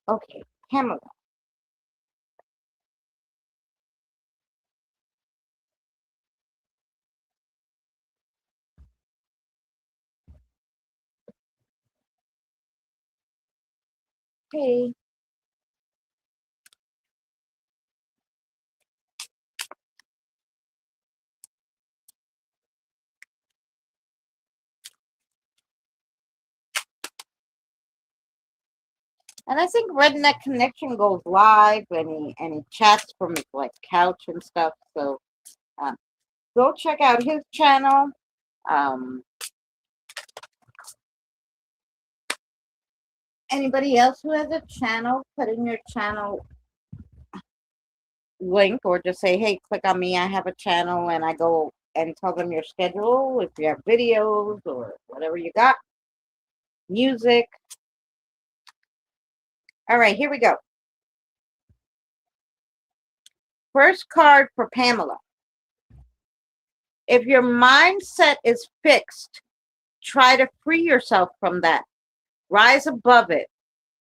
Okay, Pamela. Hey. And I think Redneck Connection goes live and he chats from his like couch and stuff. So um, go check out his channel. Um, Anybody else who has a channel, put in your channel link or just say, hey, click on me. I have a channel, and I go and tell them your schedule if you have videos or whatever you got, music. All right, here we go. First card for Pamela. If your mindset is fixed, try to free yourself from that. Rise above it.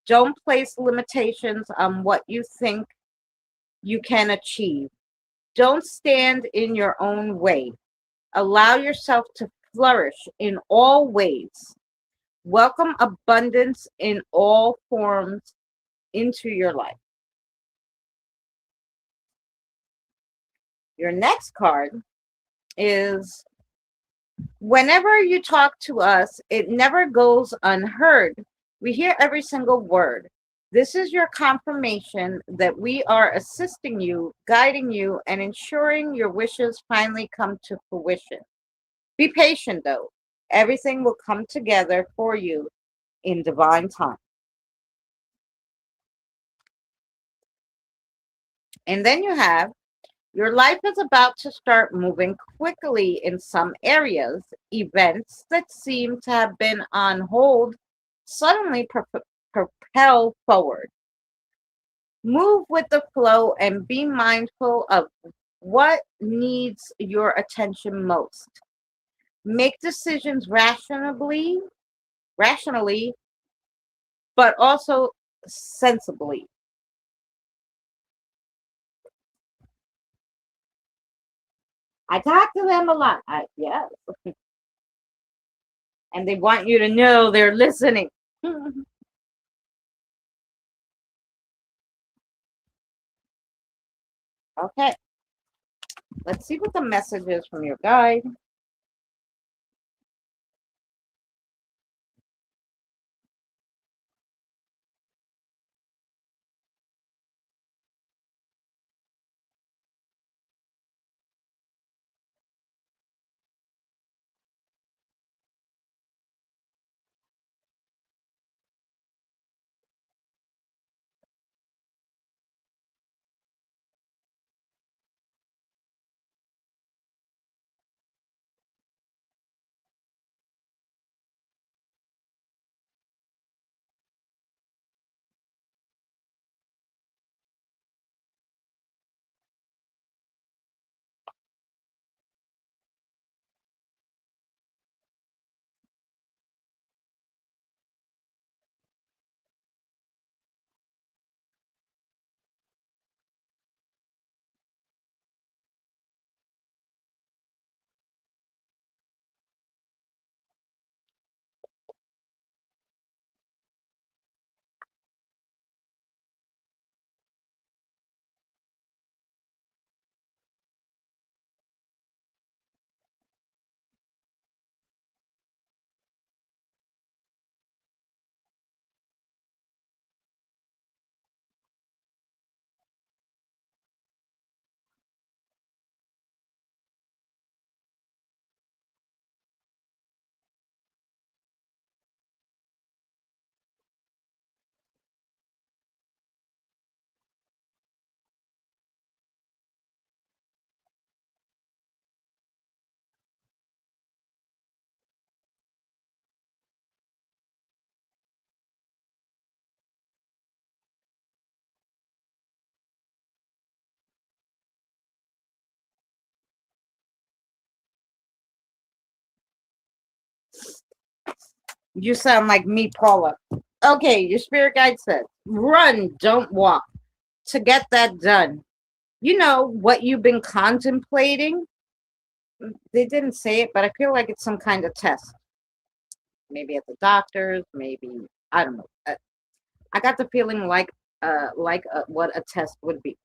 Don't place limitations on what you think you can achieve. Don't stand in your own way. Allow yourself to flourish in all ways. Welcome abundance in all forms into your life. Your next card is, whenever you talk to us, it never goes unheard. We hear every single word. This is your confirmation that we are assisting you, guiding you, and ensuring your wishes finally come to fruition. Be patient, though. Everything will come together for you in divine time. And then you have, your life is about to start moving quickly in some areas. Events that seem to have been on hold suddenly propel forward. Move with the flow and be mindful of what needs your attention most. Make decisions rationally, but also sensibly. I talk to them a lot. Yes. And they want you to know they're listening. Okay. Let's see what the message is from your guide. You sound like me, Paula. Okay, your spirit guide says, run, don't walk. To get that done. You know what you've been contemplating? They didn't say it, but I feel like it's some kind of test. Maybe at the doctor's, maybe, I don't know. I got the feeling like what a test would be.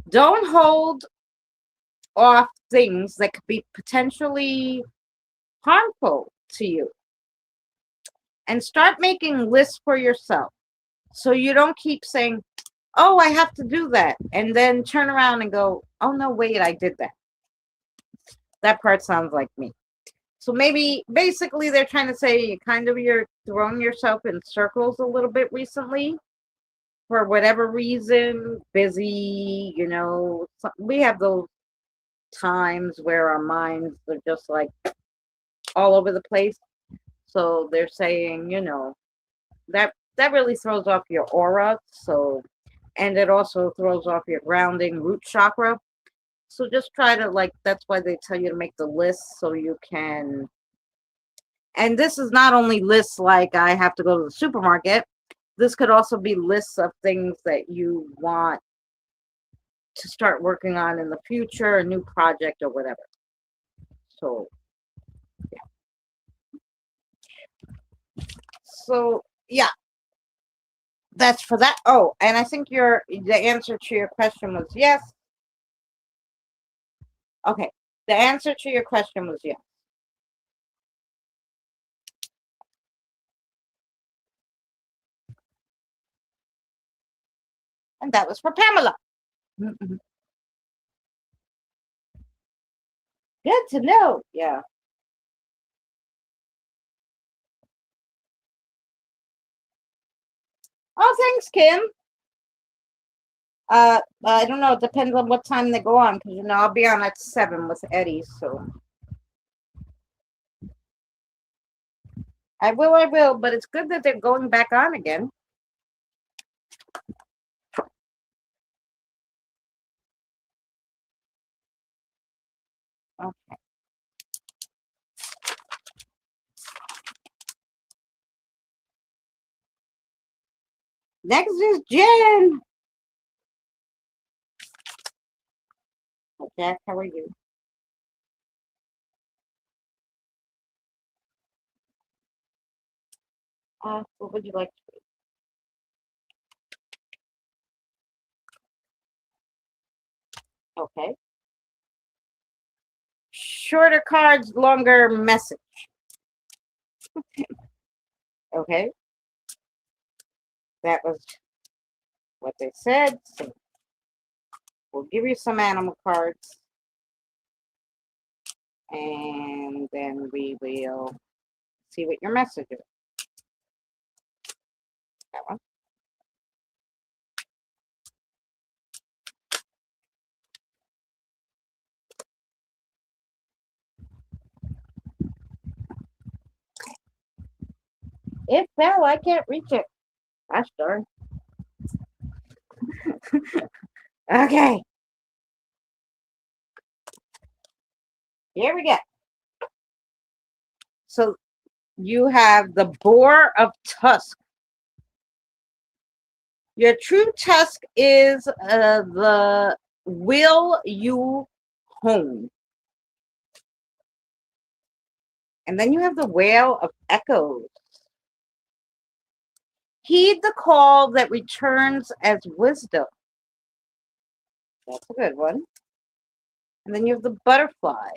Don't hold off things that could be potentially harmful to you, and start making lists for yourself so you don't keep saying, oh, I have to do that, and then turn around and go, oh no, wait, I did that. That part sounds like me. So maybe basically they're trying to say kind of you're throwing yourself in circles a little bit recently for whatever reason, busy, we have those times where our minds are just like all over the place. So they're saying, that really throws off your aura. So, and it also throws off your grounding root chakra. So just try to, like, that's why they tell you to make the list so you can. And this is not only lists like I have to go to the supermarket. This could also be lists of things that you want to start working on in the future, a new project or whatever. So, yeah, that's for that. Oh, and I think the answer to your question was yes. Okay, the answer to your question was yes. And that was for Pamela. Mhm. Good to know. Yeah. Oh, thanks, Kim. I don't know. It depends on what time they go on, because I'll be on at 7 with Eddie. So I will. I will. But it's good that they're going back on again. Okay. Next is Jen. Hi, Jack, how are you? What would you like to read? Okay. Shorter cards, longer message. Okay. That was what they said. So we'll give you some animal cards. And then we will see what your message is. That one. It fell. I can't reach it. Gosh darn. Okay. Here we go. So you have the boar of tusk. Your true tusk is the will you hone. And then you have the whale of echoes. Heed the call that returns as wisdom. That's a good one. And then you have the butterfly.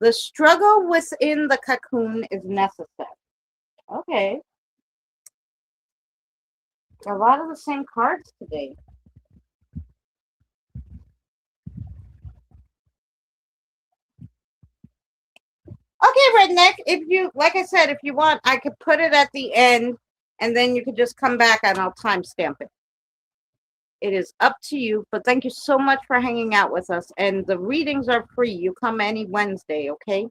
The struggle within the cocoon is necessary. Okay. A lot of the same cards today. Okay, Redneck, if you, like I said, if you want, I could put it at the end and then you could just come back and I'll timestamp it. It is up to you, but thank you so much for hanging out with us. And the readings are free. You come any Wednesday, okay?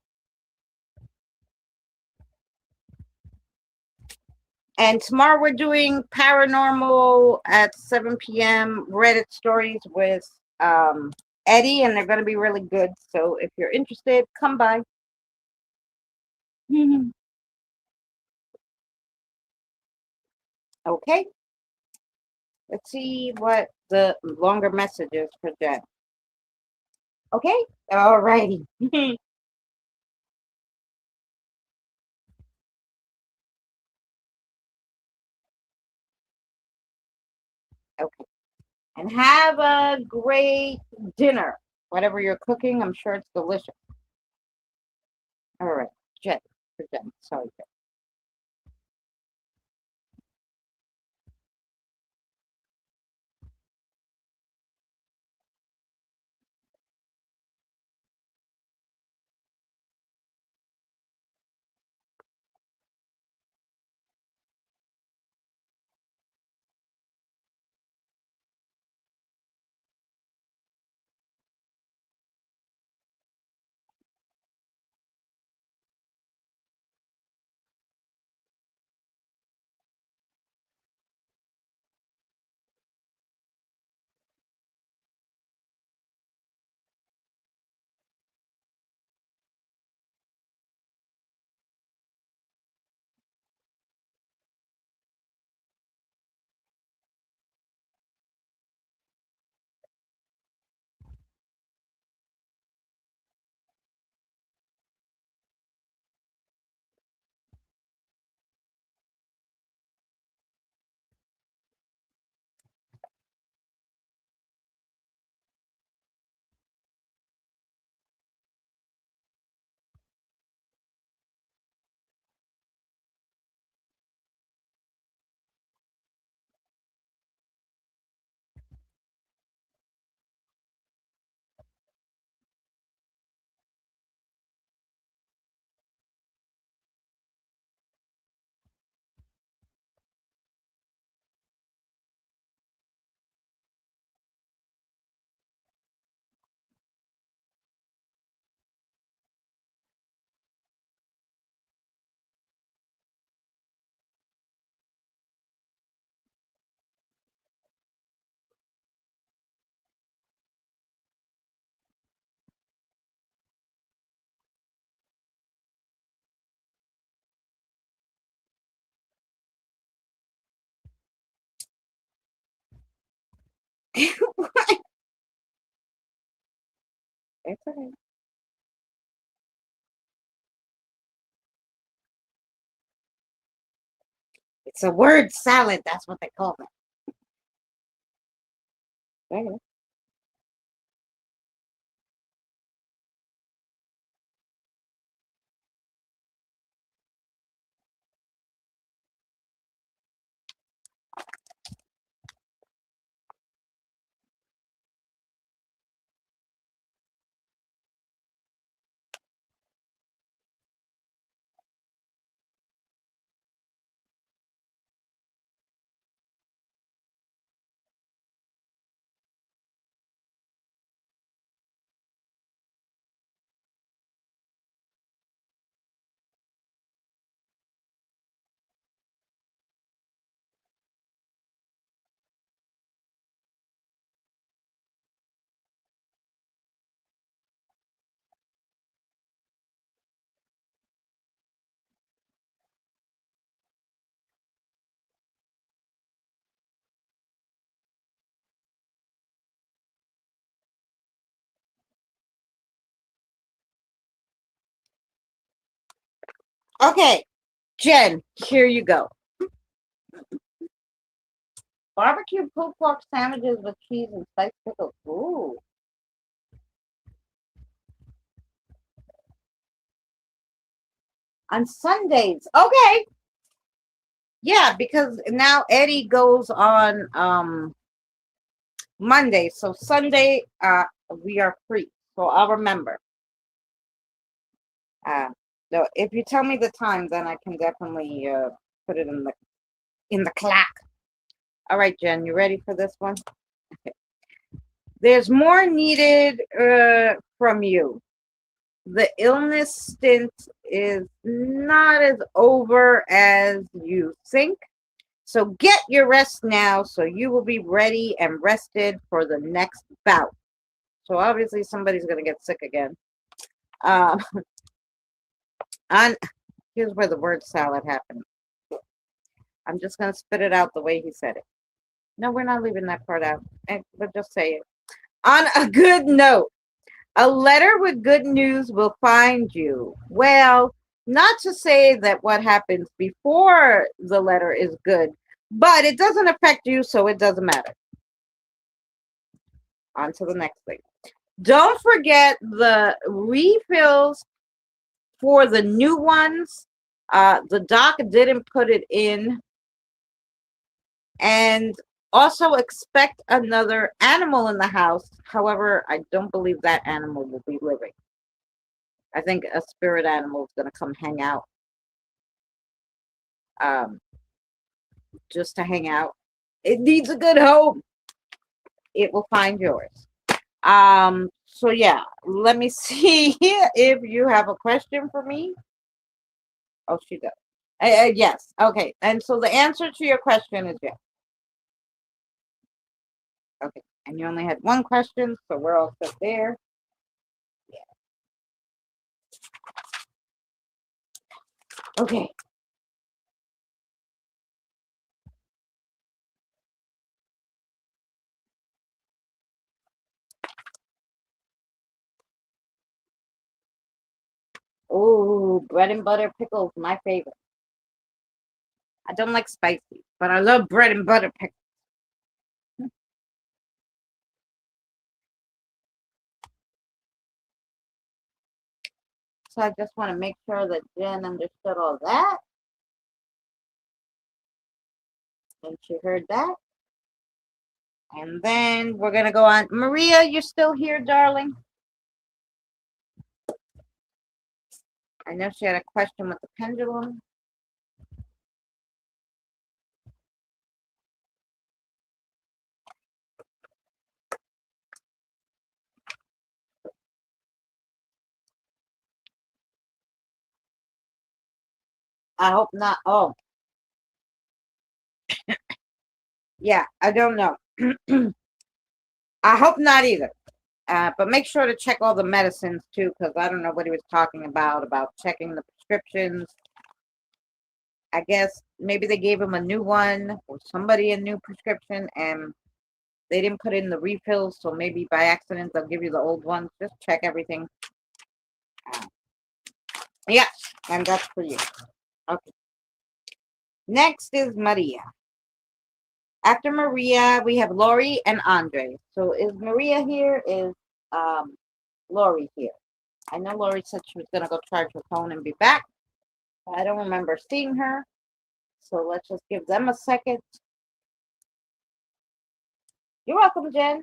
And tomorrow we're doing paranormal at 7 p.m. Reddit stories with Eddie, and they're going to be really good. So if you're interested, come by. Okay. Let's see what the longer message is for Jen. Okay. All righty. Okay. And have a great dinner. Whatever you're cooking, I'm sure it's delicious. All right. Jen. For Jen. Sorry, Jen. It's okay. It's a word salad. That's what they call it. Okay. Okay, Jen, here you go. Barbecue pulled pork sandwiches with cheese and spiced pickles. Ooh. On Sundays. Okay. Yeah, because now Eddie goes on Monday. So Sunday we are free. So I'll remember. Uh so if you tell me the time, then I can definitely put it in the clock. All right, Jen, you ready for this one? Okay. There's more needed from you. The illness stint is not as over as you think. So get your rest now so you will be ready and rested for the next bout. So obviously somebody's going to get sick again. Um, on Here's where the word salad happened. I'm just going to spit it out the way he said it. No, we're not leaving that part out. But just say it. On a good note, a letter with good news will find you. Well, not to say that what happens before the letter is good, but it doesn't affect you, so it doesn't matter. On to the next thing. Don't forget the refills for the new ones. The doc didn't put it in. And also expect another animal in the house. However, I don't believe that animal will be living. I think a spirit animal is going to come hang out. Just to hang out. It needs a good home. It will find yours. So yeah, let me see if you have a question for me. Oh, she does. Yes. Okay. And so the answer to your question is yes. Okay. And you only had one question, so we're all set there. Yeah. Okay. Oh, bread and butter pickles, my favorite. I don't like spicy, but I love bread and butter pickles. So I just want to make sure that Jen understood all that. And she heard that. And then we're going to go on. Maria, you still here, darling? I know she had a question with the pendulum. I hope not. Oh, yeah, I don't know. I hope not either. But make sure to check all the medicines too, because I don't know what he was talking about checking the prescriptions. I guess maybe they gave him a new one or somebody a new prescription and they didn't put in the refills. So maybe by accident, they'll give you the old ones. Just check everything. Yeah, and that's for you. Okay. Next is Maria. After Maria, we have Lori and Andre. So is Maria here? Is um, Lori here? I know Lori said she was going to go charge her phone and be back. I don't remember seeing her. So let's just give them a second. You're welcome, Jen.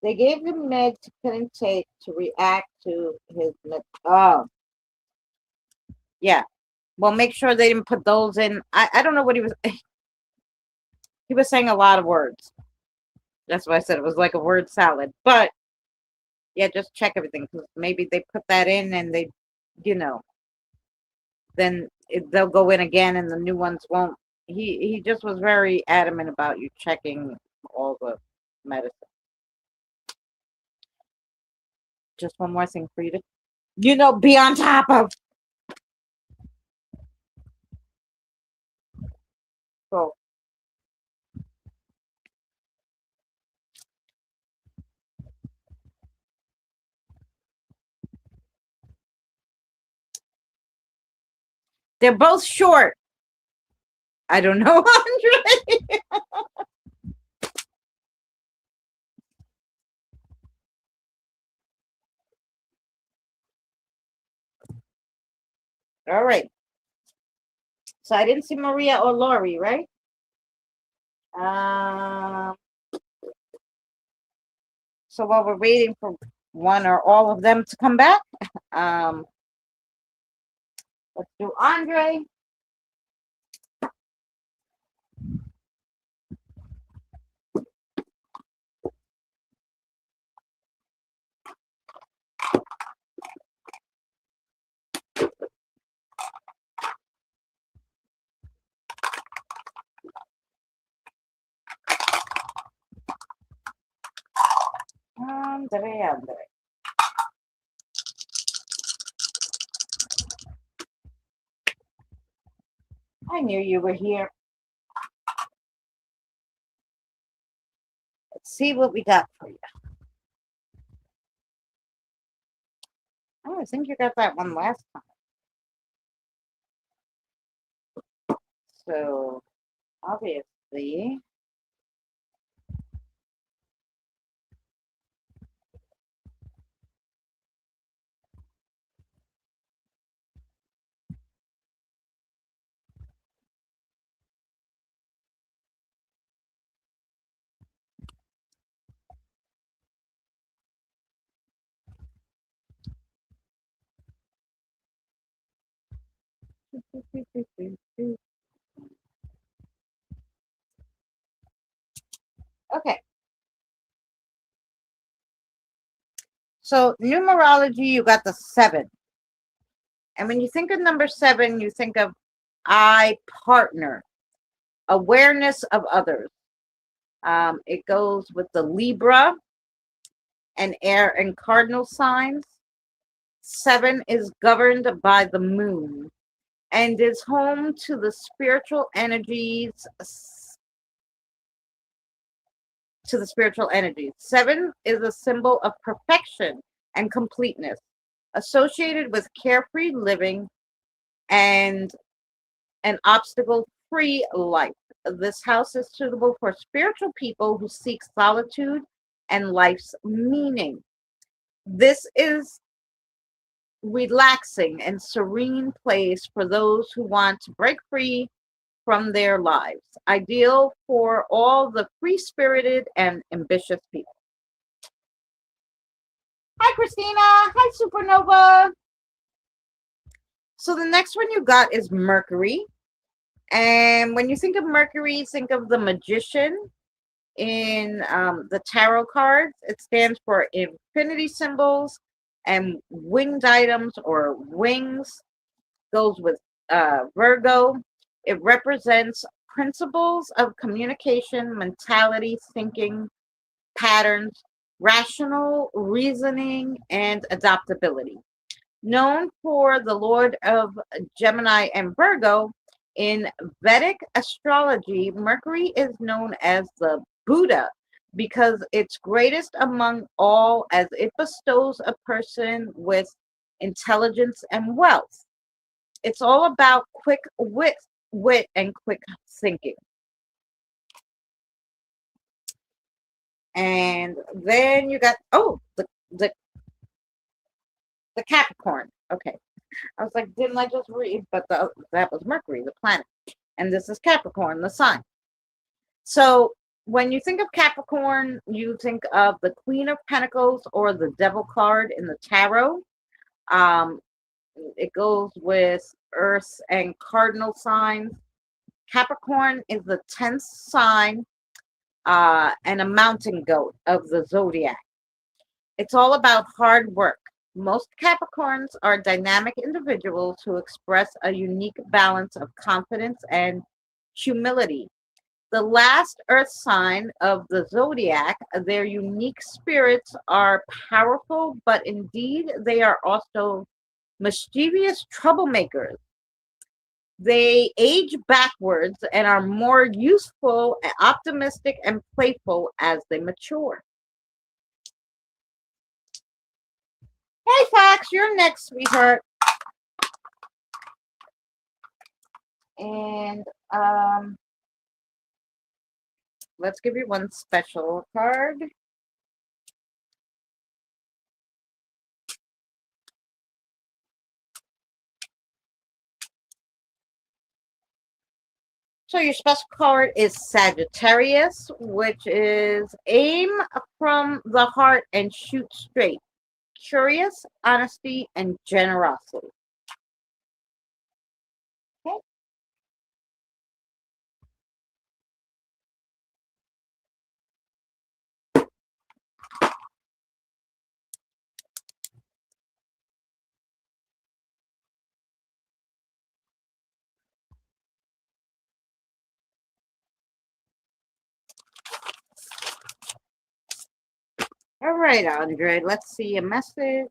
They gave him meds he couldn't take to react to his med. Oh, yeah. Well, make sure they didn't put those in. I don't know what he was. He was saying a lot of words. That's why I said it was like a word salad. But yeah, just check everything because maybe they put that in and they, you know, then they'll go in again and the new ones won't. He just was very adamant about you checking all the medicine. Just one more thing for you to, be on top of. So they're both short. I don't know, Andre. All right. So I didn't see Maria or Lori, right? Um. So while we're waiting for one or all of them to come back, um, let's do Andre. Andre. I knew you were here. Let's see what we got for you. Oh, I think you got that one last time. So obviously, okay. So numerology, you got the 7. And when you think of number 7, you think of I partner, awareness of others. It goes with the Libra and air and cardinal signs. 7 is governed by the moon and is home to the spiritual energies. To the spiritual energies. 7 is a symbol of perfection and completeness, associated with carefree living and an obstacle-free life. This house is suitable for spiritual people who seek solitude and life's meaning. This is relaxing and serene place for those who want to break free from their lives, ideal for all the free-spirited and ambitious people. Hi, Christina. Hi, Supernova. So the next one you got is Mercury. And when you think of Mercury, think of the magician in the tarot cards. It stands for infinity symbols and winged items or wings. Goes with Virgo. It represents principles of communication, mentality, thinking, patterns, rational reasoning, and adaptability. Known for the Lord of Gemini and Virgo, in Vedic astrology, Mercury is known as the Buddha because it's greatest among all as it bestows a person with intelligence and wealth. It's all about quick wit and quick thinking. And then you got the the Capricorn. Okay. I was like, didn't I just read? But that was Mercury, the planet. And this is Capricorn, the sun. So when you think of Capricorn, you think of the Queen of Pentacles or the Devil card in the tarot. Um, it goes with Earth and cardinal signs. Capricorn is the 10th sign and a mountain goat of the zodiac. It's all about hard work. Most Capricorns are dynamic individuals who express a unique balance of confidence and humility. The last earth sign of the zodiac, their unique spirits are powerful, but indeed they are also mischievous troublemakers. They age backwards and are more useful, optimistic, and playful as they mature. Hey, Fox, you're next, sweetheart. And let's give you one special card. So your special card is Sagittarius, which is aim from the heart and shoot straight. Curious, honesty, and generosity. Okay. All right, Andre, let's see a message.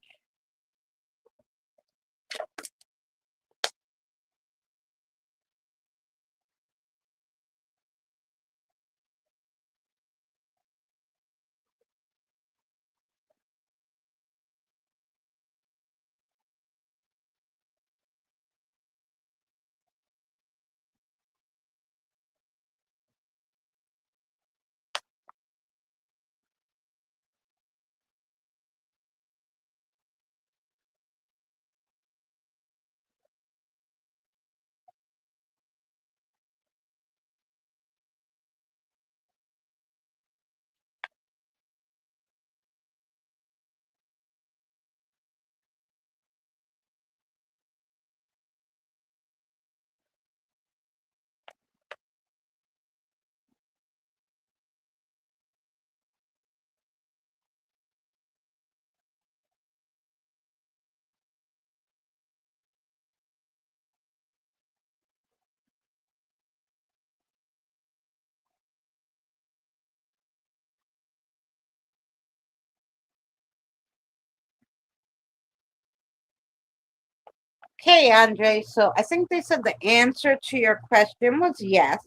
Okay, Andre, so I think they said the answer to your question was yes.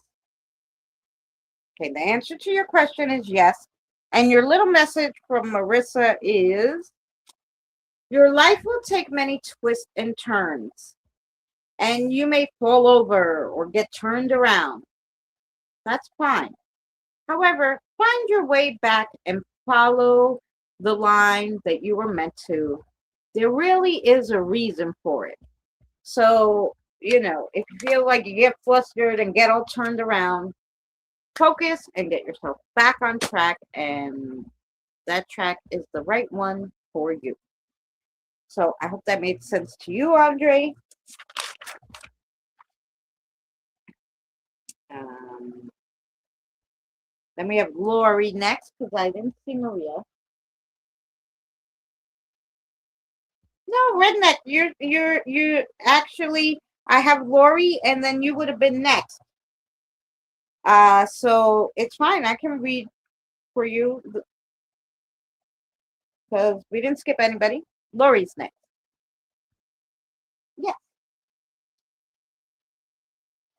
Okay, the answer to your question is yes. And your little message from Marissa is your life will take many twists and turns, and you may fall over or get turned around. That's fine. However, find your way back and follow the line that you were meant to. There really is a reason for it. So, if you feel like you get flustered and get all turned around, focus and get yourself back on track, and that track is the right one for you. So I hope that made sense to you, Andre. Um, then we have Lori next because I didn't see Maria. No, Redneck, you're actually. I have Lori, and then you would have been next. So it's fine. I can read for you. because we didn't skip anybody. Lori's next. Yeah.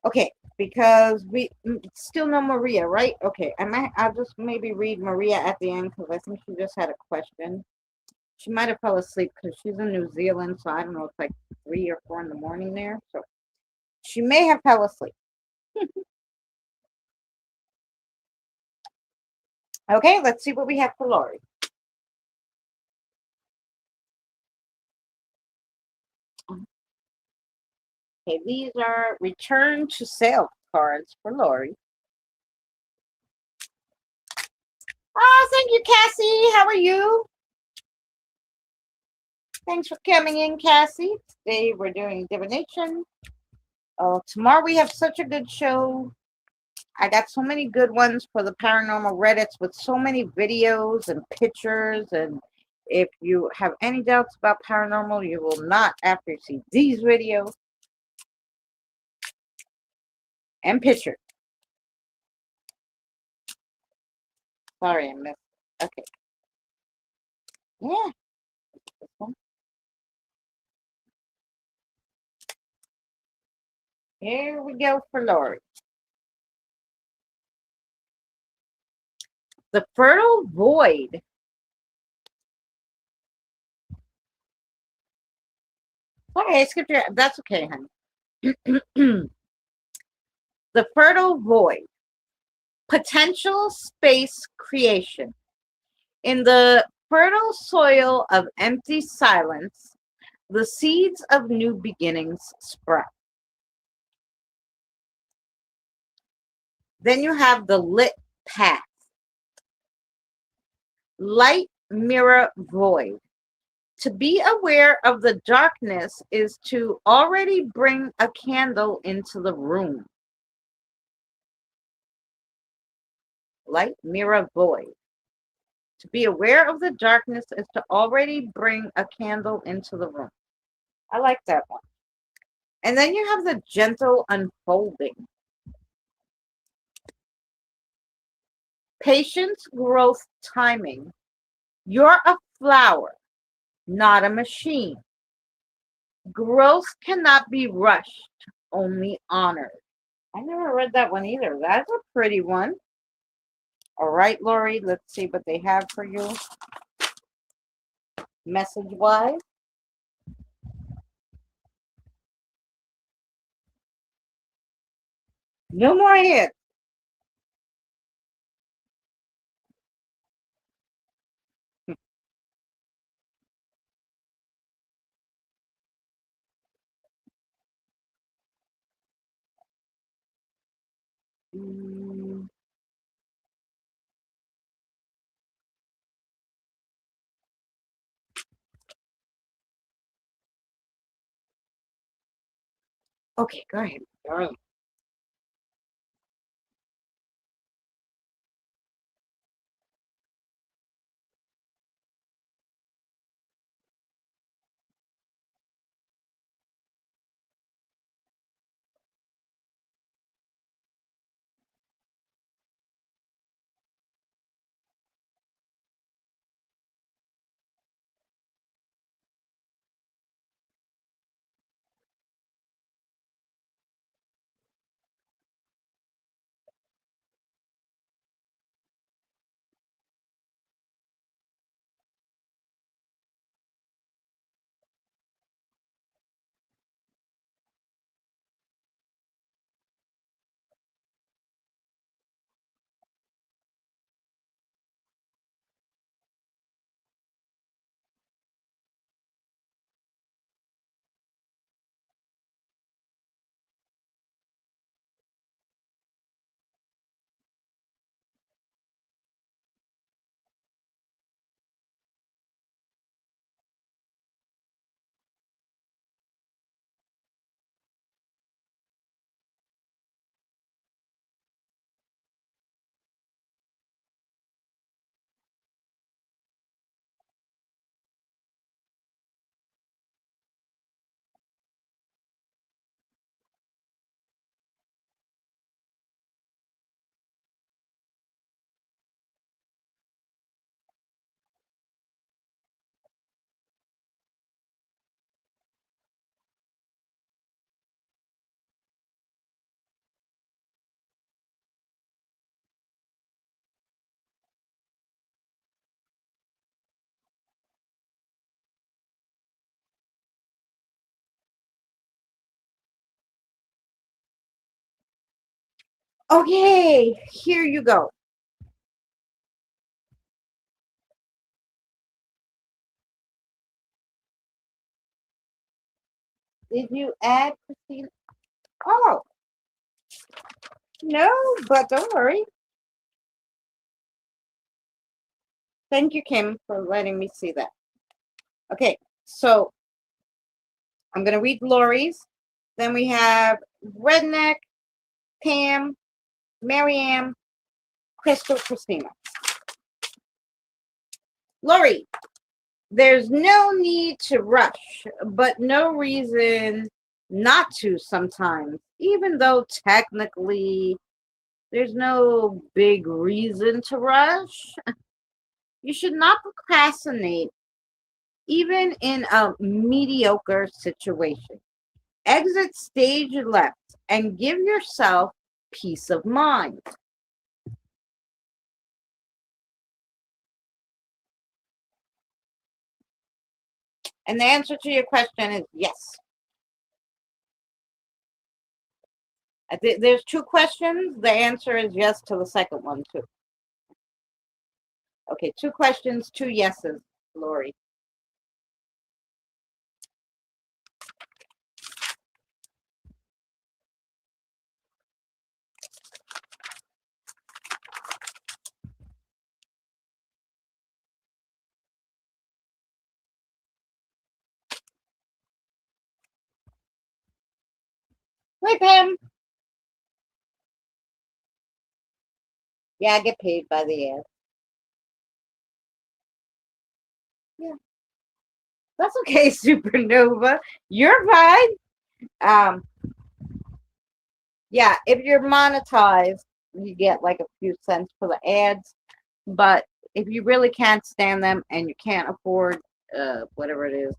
Okay, because we still know Maria, right? Okay, I'll just maybe read Maria at the end because I think she just had a question. She might have fell asleep because she's in New Zealand, so I don't know, it's like 3 or 4 in the morning there. So she may have fell asleep. Okay, let's see what we have for Lori. Okay, these are return to sale cards for Lori. Oh, thank you, Cassie. How are you? Thanks for coming in, Cassie. Today we're doing divination. Oh, tomorrow we have such a good show. I got so many good ones for the paranormal Reddits with so many videos and pictures. And if you have any doubts about paranormal, you will not after you see these videos and pictures. Sorry, I missed. Okay. Yeah. This one. Here we go for Lori. The fertile void. Okay, I skipped your. That's okay, honey. The fertile void. Potential space creation. In the fertile soil of empty silence, the seeds of new beginnings sprout. Then you have the lit path. Light, mirror, void. To be aware of the darkness is to already bring a candle into the room. Light, mirror, void. To be aware of the darkness is to already bring a candle into the room. I like that one. And then you have the gentle unfolding. Patience, growth, timing. You're a flower, not a machine. Growth cannot be rushed, only honored. I never read that one either. That's a pretty one. All right, Lori, let's see what they have for you. Message wise. No more hits. Mm, okay, go ahead, darling. Okay, here you go. Did you add Christina? Oh, no, but don't worry. Thank you, Kim, for letting me see that. Okay, so I'm going to read Lori's. Then we have Redneck, Pam, Marianne, Crystal, Christina. Lori, there's no need to rush, but no reason not to sometimes, even though technically there's no big reason to rush. You should not procrastinate, even in a mediocre situation. Exit stage left and give yourself peace of mind. And the answer to your question is yes. There's two questions. The answer is yes to the second one, too. Okay, two questions, two yeses, Lori. Wait, Pam. Yeah, I get paid by the ad. Yeah, that's okay, Supernova. You're fine. Um, yeah, if you're monetized, you get like a few cents for the ads. But if you really can't stand them and you can't afford whatever it is,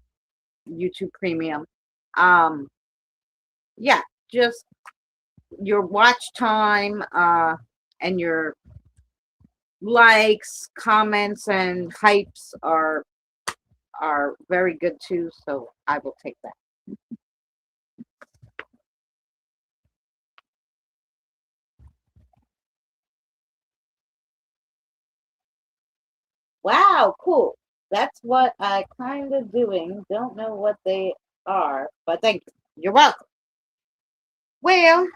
YouTube Premium, um, yeah, just your watch time and your likes, comments, and hypes are very good too. So I will take that. Wow, cool. That's what I kind of doing. Don't know what they are, but thank you. You're welcome. Well,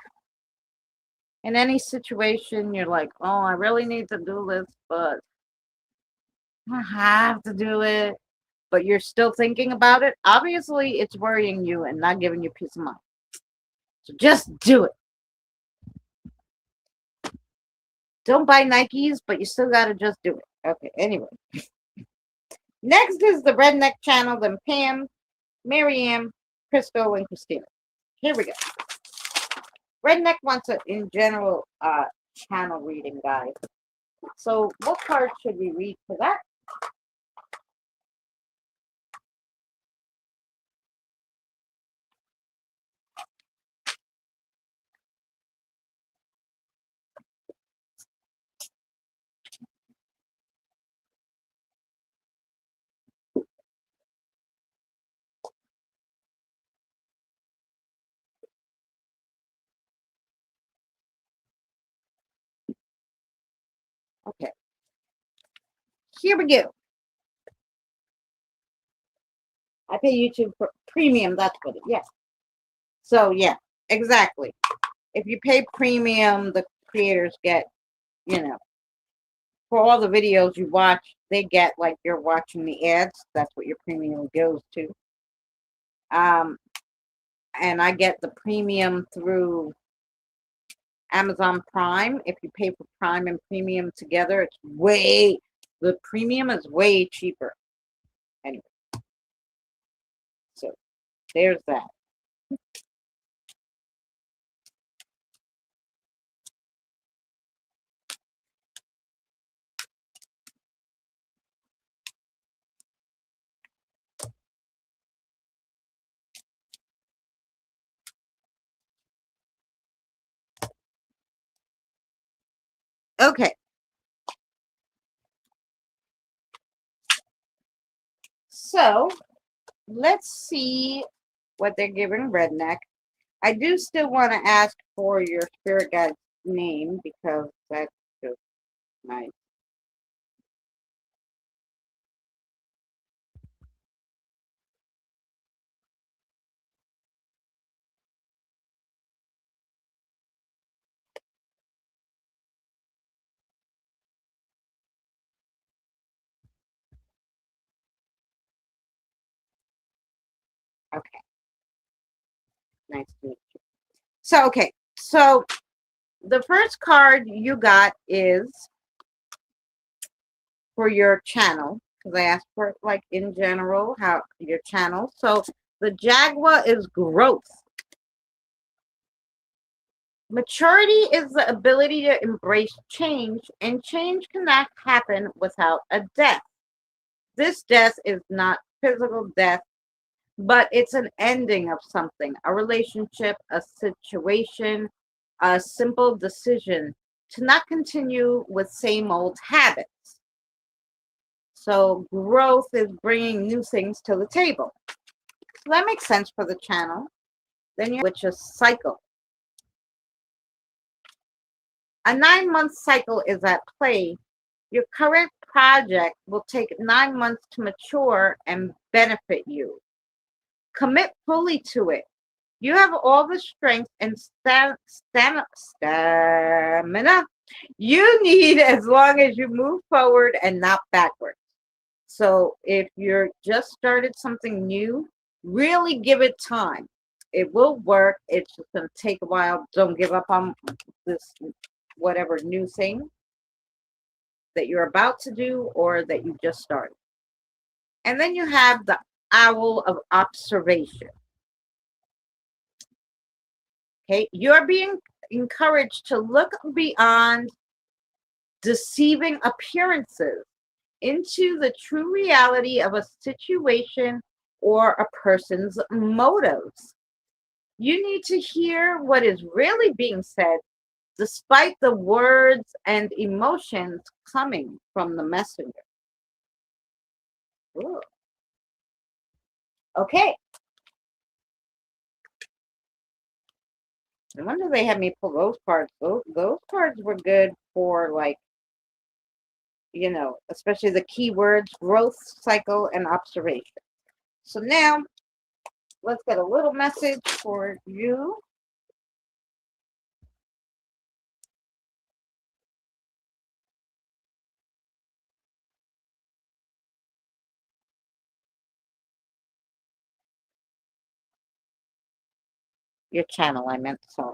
in any situation, you're like, oh, I really need to do this, but I have to do it. But you're still thinking about it. Obviously, it's worrying you and not giving you peace of mind. So just do it. Don't buy Nikes, but you still got to just do it. Okay, anyway. Next is the Redneck channel, then Pam, Marianne, Crystal, and Christina. Here we go. Redneck wants a in general channel reading, guys. So what card should we read for that? Okay. Here we go. I pay YouTube for premium. That's what it. Yes. So yeah, exactly. If you pay premium, the creators get, you know, for all the videos you watch, they get like you're watching the ads. That's what your premium goes to. Um, and I get the premium through Amazon Prime. If you pay for Prime and Premium together, the premium is way cheaper. Anyway, so there's that. Okay, so let's see what they're giving Redneck. I do still want to ask for your spirit guides name because that's just nice. Okay, nice to meet you. So, okay, so the first card you got is for your channel because I asked for like in general how your channel. So the Jaguar is growth. Maturity is the ability to embrace change, and change cannot happen without a death. This death is not physical death, but it's an ending of something, a relationship, a situation, a simple decision to not continue with same old habits. So growth is bringing new things to the table. So that makes sense for the channel. Then you which is cycle. A 9-month cycle is at play. Your current project will take 9 months to mature and benefit you. Commit fully to it. You have all the strength and stamina you need as long as you move forward and not backwards. So if you're just started something new, really give it time. It will work. It's just going to take a while. Don't give up on this, whatever new thing that you're about to do or that you just started. And then you have the owl of observation. Okay, you're being encouraged to look beyond deceiving appearances into the true reality of a situation or a person's motives. You need to hear what is really being said despite the words and emotions coming from the messenger. Ooh. Okay. No wonder they had me pull those cards. Those cards were good for like, especially the keywords growth, cycle, and observation. So now let's get a little message for you. Your channel, I meant, sorry.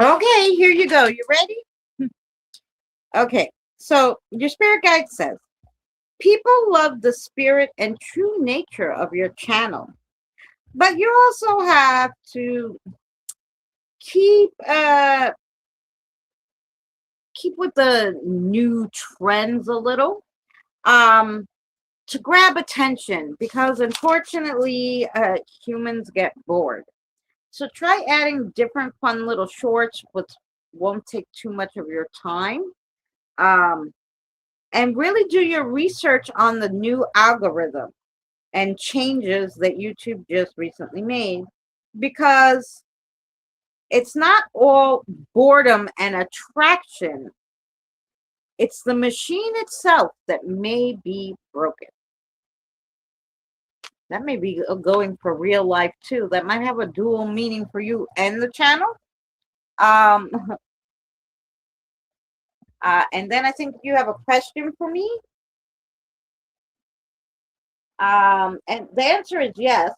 Okay, here you go. You ready? Okay, so your spirit guide says people love the spirit and true nature of your channel, but you also have to keep keep with the new trends a little to grab attention because unfortunately humans get bored. So try adding different fun little shorts which won't take too much of your time. Um, and really do your research on the new algorithm and changes that YouTube just recently made because it's not all boredom and attraction. It's the machine itself that may be broken. That may be going for real life too. That might have a dual meaning for you and the channel. Um, and then I think you have a question for me. And the answer is yes.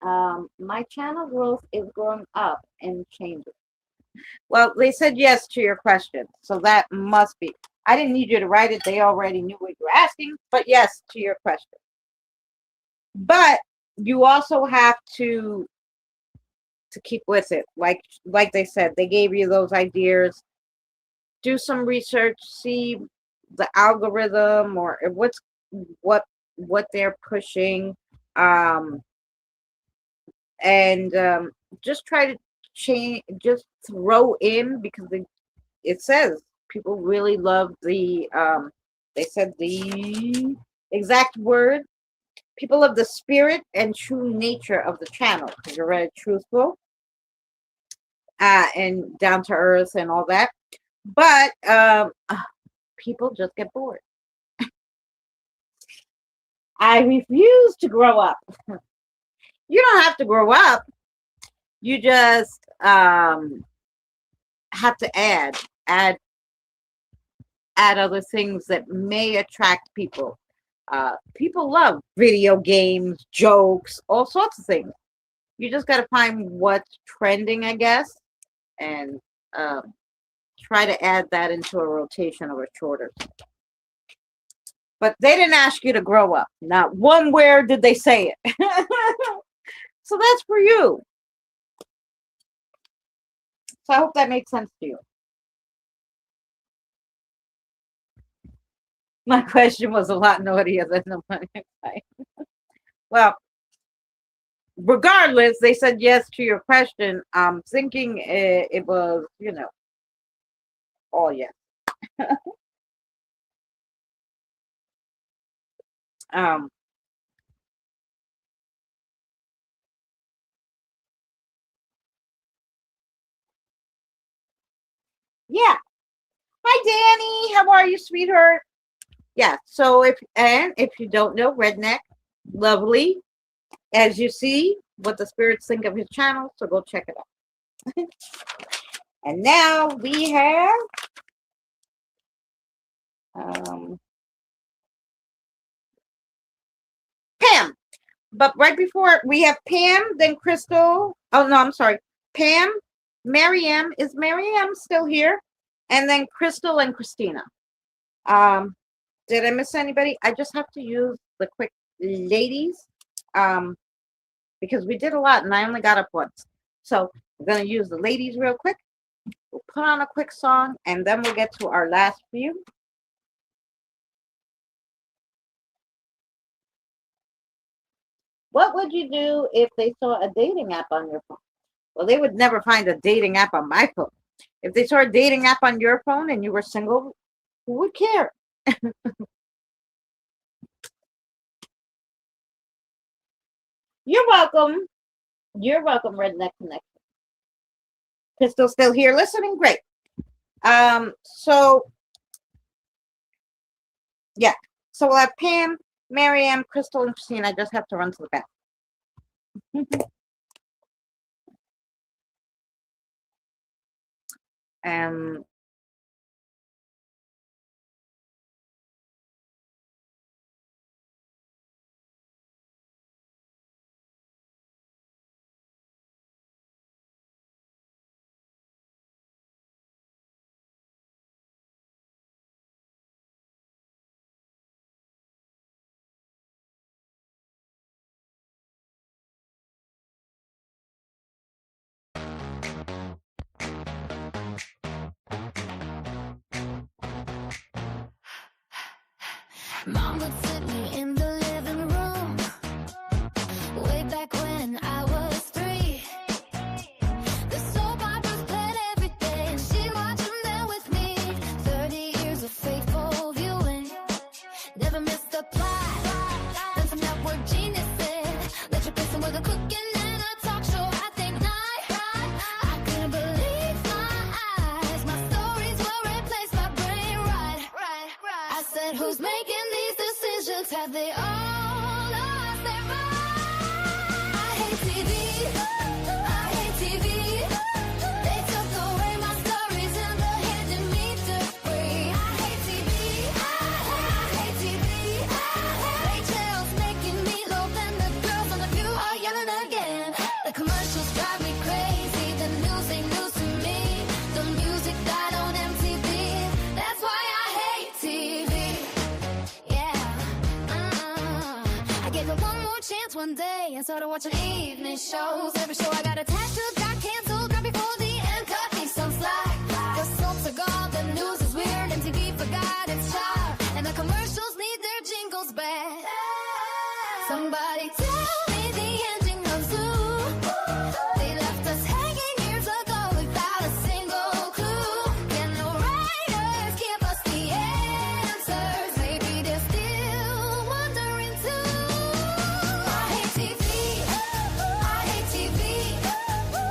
My channel growth is growing up and changing. Well, they said yes to your question, so that must be. I didn't need you to write it. They already knew what you were asking, but yes to your question. But you also have to keep with it. Like they said, they gave you those ideas. Do some research, see the algorithm or what what they're pushing. Um, and just try to change, just throw in because it says people really love they said the exact word, people love the spirit and true nature of the channel because you're very truthful and down to earth and all that, but people just get bored. I refuse to grow up. You don't have to grow up, you just have to add other things that may attract people. People love video games, jokes, all sorts of things. You just got to find what's trending, I guess, and try to add that into a rotation of a shorter. But they didn't ask you to grow up. Not one where did they say it. So that's for you. So I hope that makes sense to you. My question was a lot naughtier than the one I Well, regardless, they said yes to your question. I'm thinking it was, all yes. Um, yeah. Hi, Danny. How are you, sweetheart? Yeah. So if you don't know, Redneck, lovely, as you see what the spirits think of his channel. So go check it out. And now we have um, Pam. But right before we have Pam, then Crystal. Oh no, I'm sorry. Pam, Mariam. Is Mariam still here? And then Crystal and Christina. Um, did I miss anybody? I just have to use the quick ladies. Because we did a lot and I only got up once. So we're gonna use the ladies real quick. We'll put on a quick song and then we'll get to our last few. What would you do if they saw a dating app on your phone? Well, they would never find a dating app on my phone. If they saw a dating app on your phone and you were single, who would care? You're welcome. You're welcome, Redneck Connection. Crystal still here listening? Great. So yeah. So we'll have Pam, Marianne, Crystal, and Christine. I just have to run to the bathroom. And Mom would sit me in the living room way back when I was 3. The soap operas played every day, and she watched them there with me. 30 years of faithful viewing, never missed a plot. Then some network genius said, let your person with a cooking and a talk show. I think not. I couldn't believe my eyes. My stories were replaced by brain rot. I said, who's making these decisions? Have they all lost their mind? I hate TV. I hate TV. They took away my stories and they're handing me debris. I hate TV. I hate TV. Rachel's making me low, and the girls on the view are yelling again. The commercials drive me crazy. The news ain't news to me. The music died on MTV. That's why I hate TV. Yeah. I gave it one more chance one day and started watching evening shows. Every show I got attached to got canceled right before the end. Cut me some slack. The soaps are gone, the news is weird, and TV forgot its charm, and the commercials need their jingles back. Somebody tell me the ending of Zoo. They left us hanging years ago without a single clue. Can the writers give us the answers? Maybe they're still wondering too. I hate TV. I hate TV.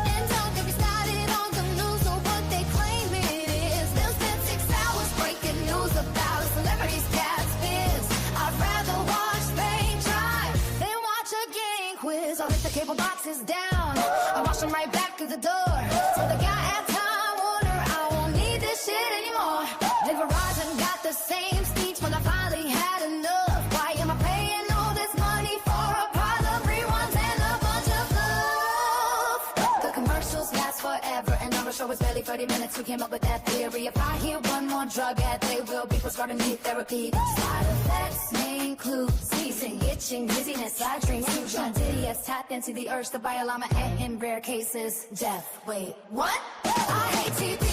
And don't get me started on the news or what they claim it is. They'll spend 6 hours breaking news about celebrities' cats biz. I'd rather watch Spain Drive than watch a gang quiz. I'll hit the cable boxes down. I wash them right back through the door. So the guy at Time Warner, I won't need this shit anymore. Then Verizon got the same speech when I finally had enough. Why am I paying all this money for a pile of reruns and a bunch of fluff? The commercials last forever, and our show is barely 30 minutes. Who came up with that theory? If I hear one more drug ad, they will be prescribing me therapy. Side effects may include sneezing, itching, dizziness, eye dreams, huge diddy has tapped into the urge to buy a llama, and in rare cases, death. Wait, what? I hate TV.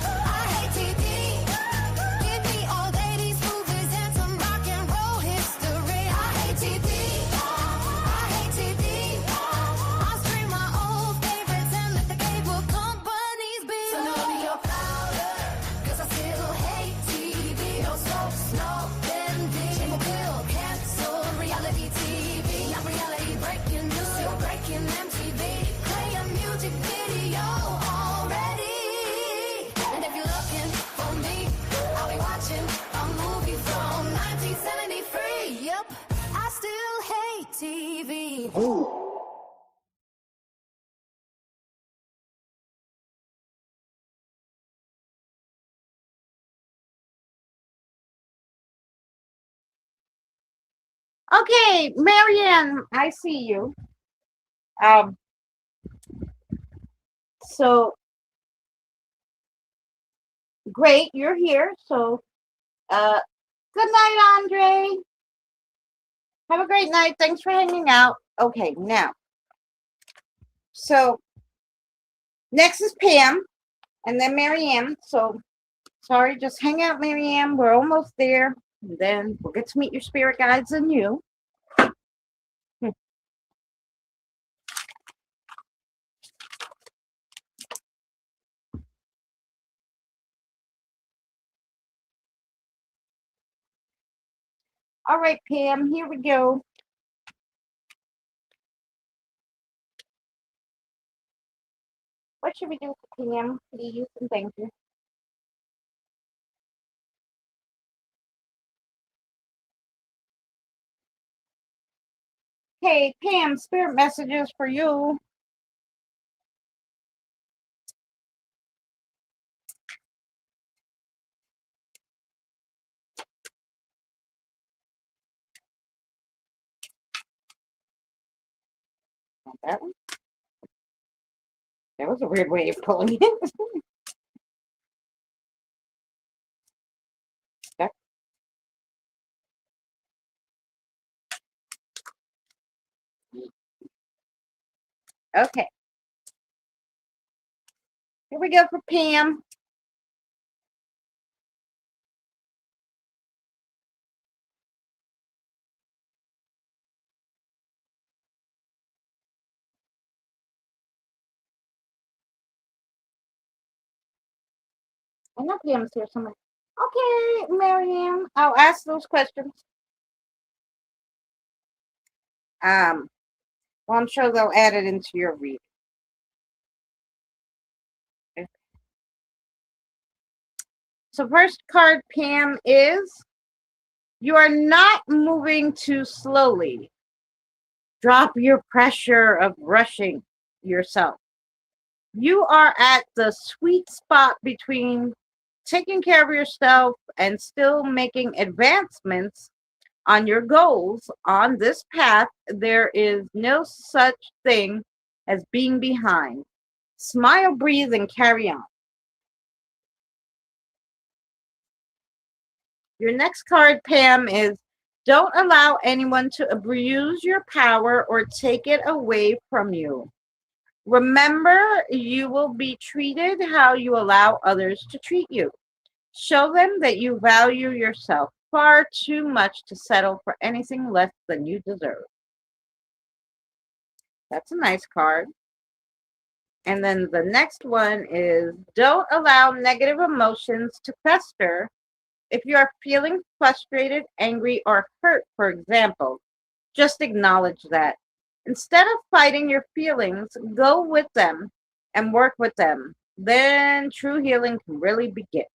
I hate TV. Give me all 80s movies and some rock and roll history. I hate TV. I hate TV. I stream my old favorites and let the cable companies be. So know me your powder, 'cause I still hate TV. No soaps, no ending. Jingle bill, cancel reality TV. Not reality breaking news, still breaking MTV. Play a music video already. And if you're looking for me, I'll be watching a movie from 1973. Yep, I still hate TV. Okay, Marianne, I see you. Um, so great, you're here. So, good night, Andre. Have a great night. Thanks for hanging out. Okay, now, so next is Pam, and then Marianne. So, sorry, just hang out, Marianne. We're almost there. And then we'll get to meet your spirit guides and you. All right, Pam, here we go. What should we do for Pam, please? And thank you. Hey, Pam, spirit messages for you. Not that one. That was a weird way of pulling it. That- Okay. Here we go for Pam. I know Pam's here somewhere. Okay, Marianne, I'll ask those questions. Um, well, I'm sure they'll add it into your read. So first card, Pam, is you are not moving too slowly. Drop your pressure of rushing yourself. You are at the sweet spot between taking care of yourself and still making advancements on your goals. On this path, there is no such thing as being behind. Smile, breathe, and carry on. Your next card, Pam, is don't allow anyone to abuse your power or take it away from you. Remember, you will be treated how you allow others to treat you. Show them that you value yourself far too much to settle for anything less than you deserve. That's a nice card. And then the next one is don't allow negative emotions to fester. If you are feeling frustrated, angry, or hurt, for example, just acknowledge that. Instead of fighting your feelings, go with them and work with them. Then true healing can really begin.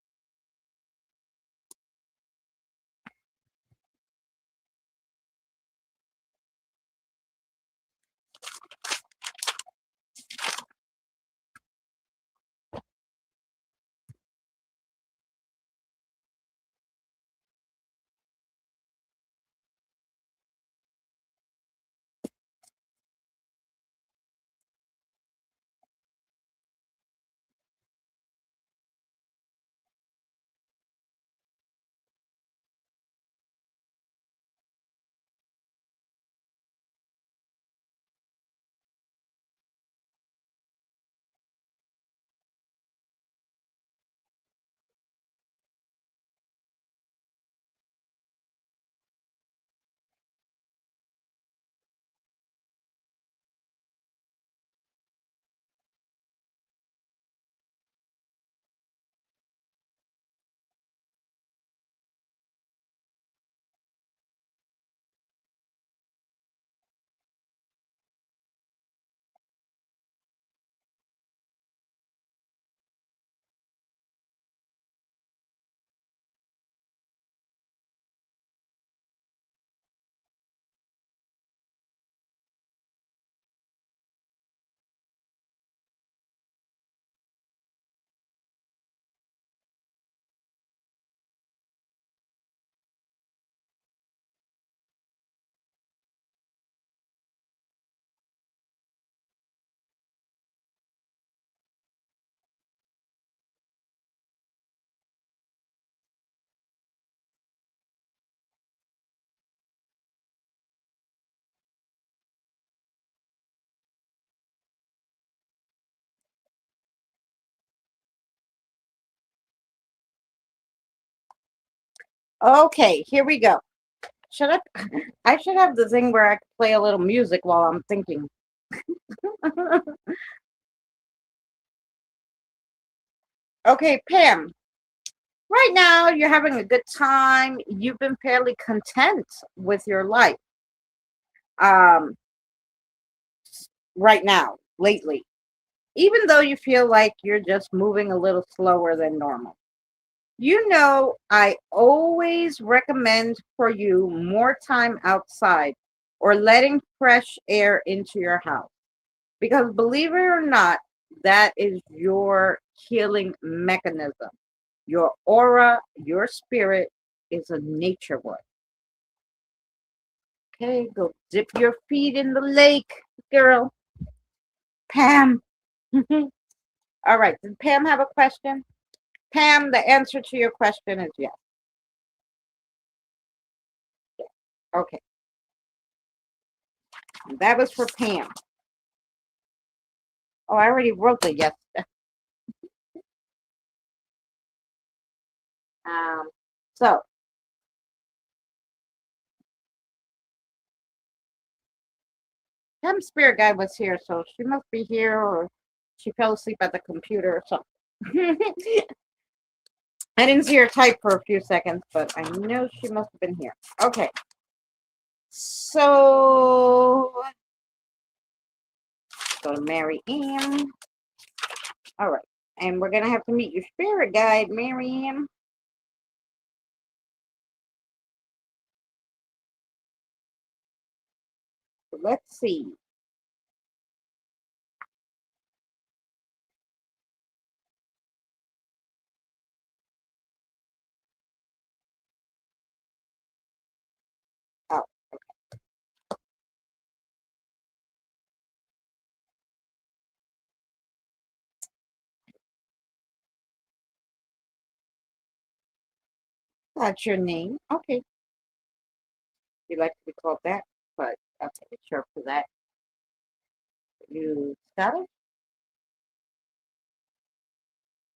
Okay, here we go. Should I? I should have the thing where I can play a little music while I'm thinking. Okay, Pam. Right now, you're having a good time. You've been fairly content with your life. Um, right now, lately, even though you feel like you're just moving a little slower than normal. You know, I always recommend for you more time outside or letting fresh air into your house. Because believe it or not, that is your healing mechanism. Your aura, your spirit is a nature one. Okay, go dip your feet in the lake, girl. Pam. All right, did Pam have a question? Pam, the answer to your question is yes. Okay, that was for Pam. Oh, I already wrote the yes. Um, so Pam's spirit guide was here, so she must be here, or she fell asleep at the computer or something. I didn't see her type for a few seconds, but I know she must have been here. Okay. So, go to Mary Ann. All right. And we're going to have to meet your spirit guide, Mary Ann. So let's see. Oh, that's your name. Okay. You like to be called that, but okay, sure for that. You Scottish?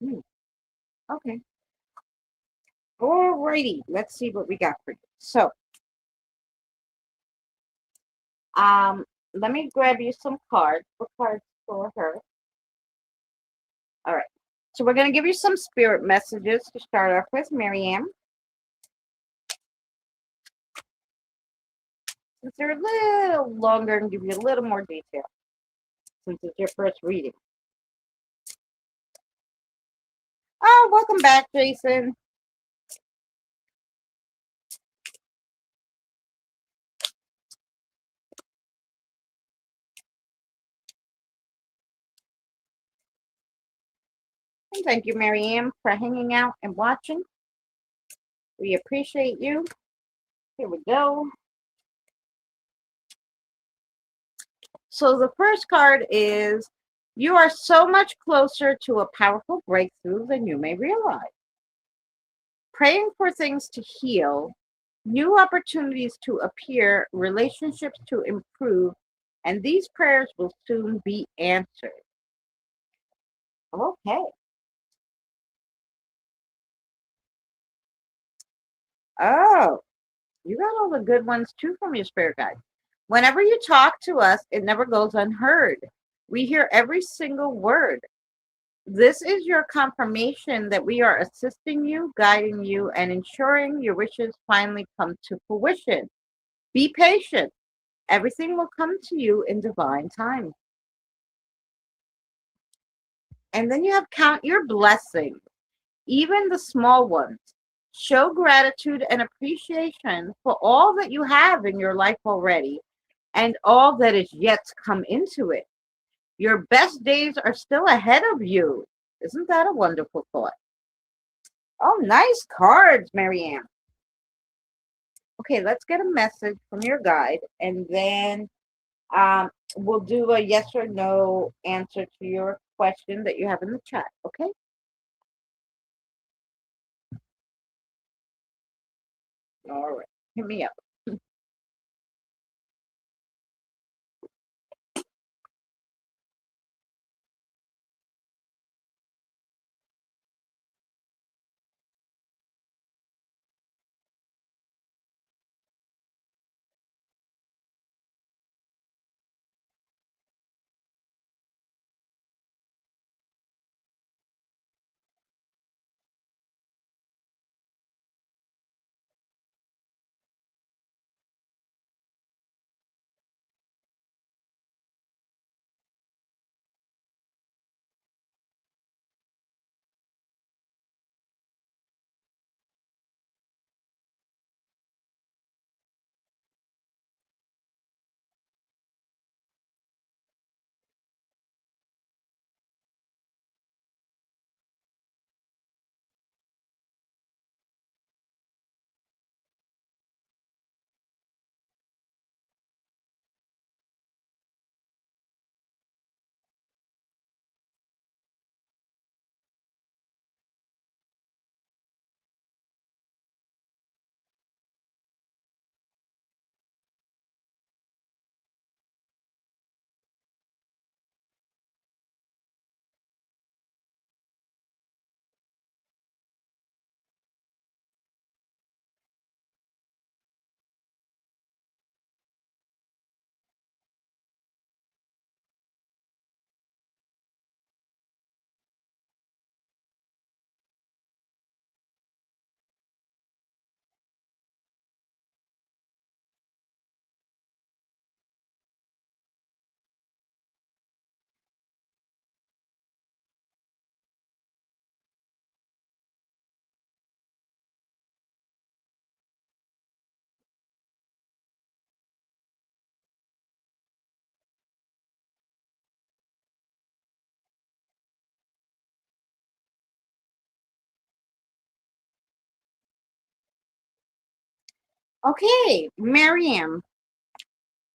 Hmm. Okay. Alrighty. Let's see what we got for you. So, um, let me grab you some cards. What cards for her? All right. So we're going to give you some spirit messages to start off with, Marianne. Since they're a little longer and give you a little more detail, since it's your first reading. Oh, welcome back, Jason. And thank you, Marianne, for hanging out and watching. We appreciate you. Here we go. So the first card is you are so much closer to a powerful breakthrough than you may realize. Praying for things to heal, new opportunities to appear, relationships to improve, and these prayers will soon be answered. Okay. Oh, you got all the good ones too from your spirit guide. Whenever you talk to us, it never goes unheard. We hear every single word. This is your confirmation that we are assisting you, guiding you, and ensuring your wishes finally come to fruition. Be patient. Everything will come to you in divine time. And then you have count your blessings, even the small ones. Show gratitude and appreciation for all that you have in your life already and all that is yet to come into it. Your best days are still ahead of you. Isn't that a wonderful thought? Oh, nice cards, Marianne. Okay, let's get a message from your guide, and then we'll do a yes or no answer to your question that you have in the chat. Okay? All right. Hit me up. Okay, Miriam.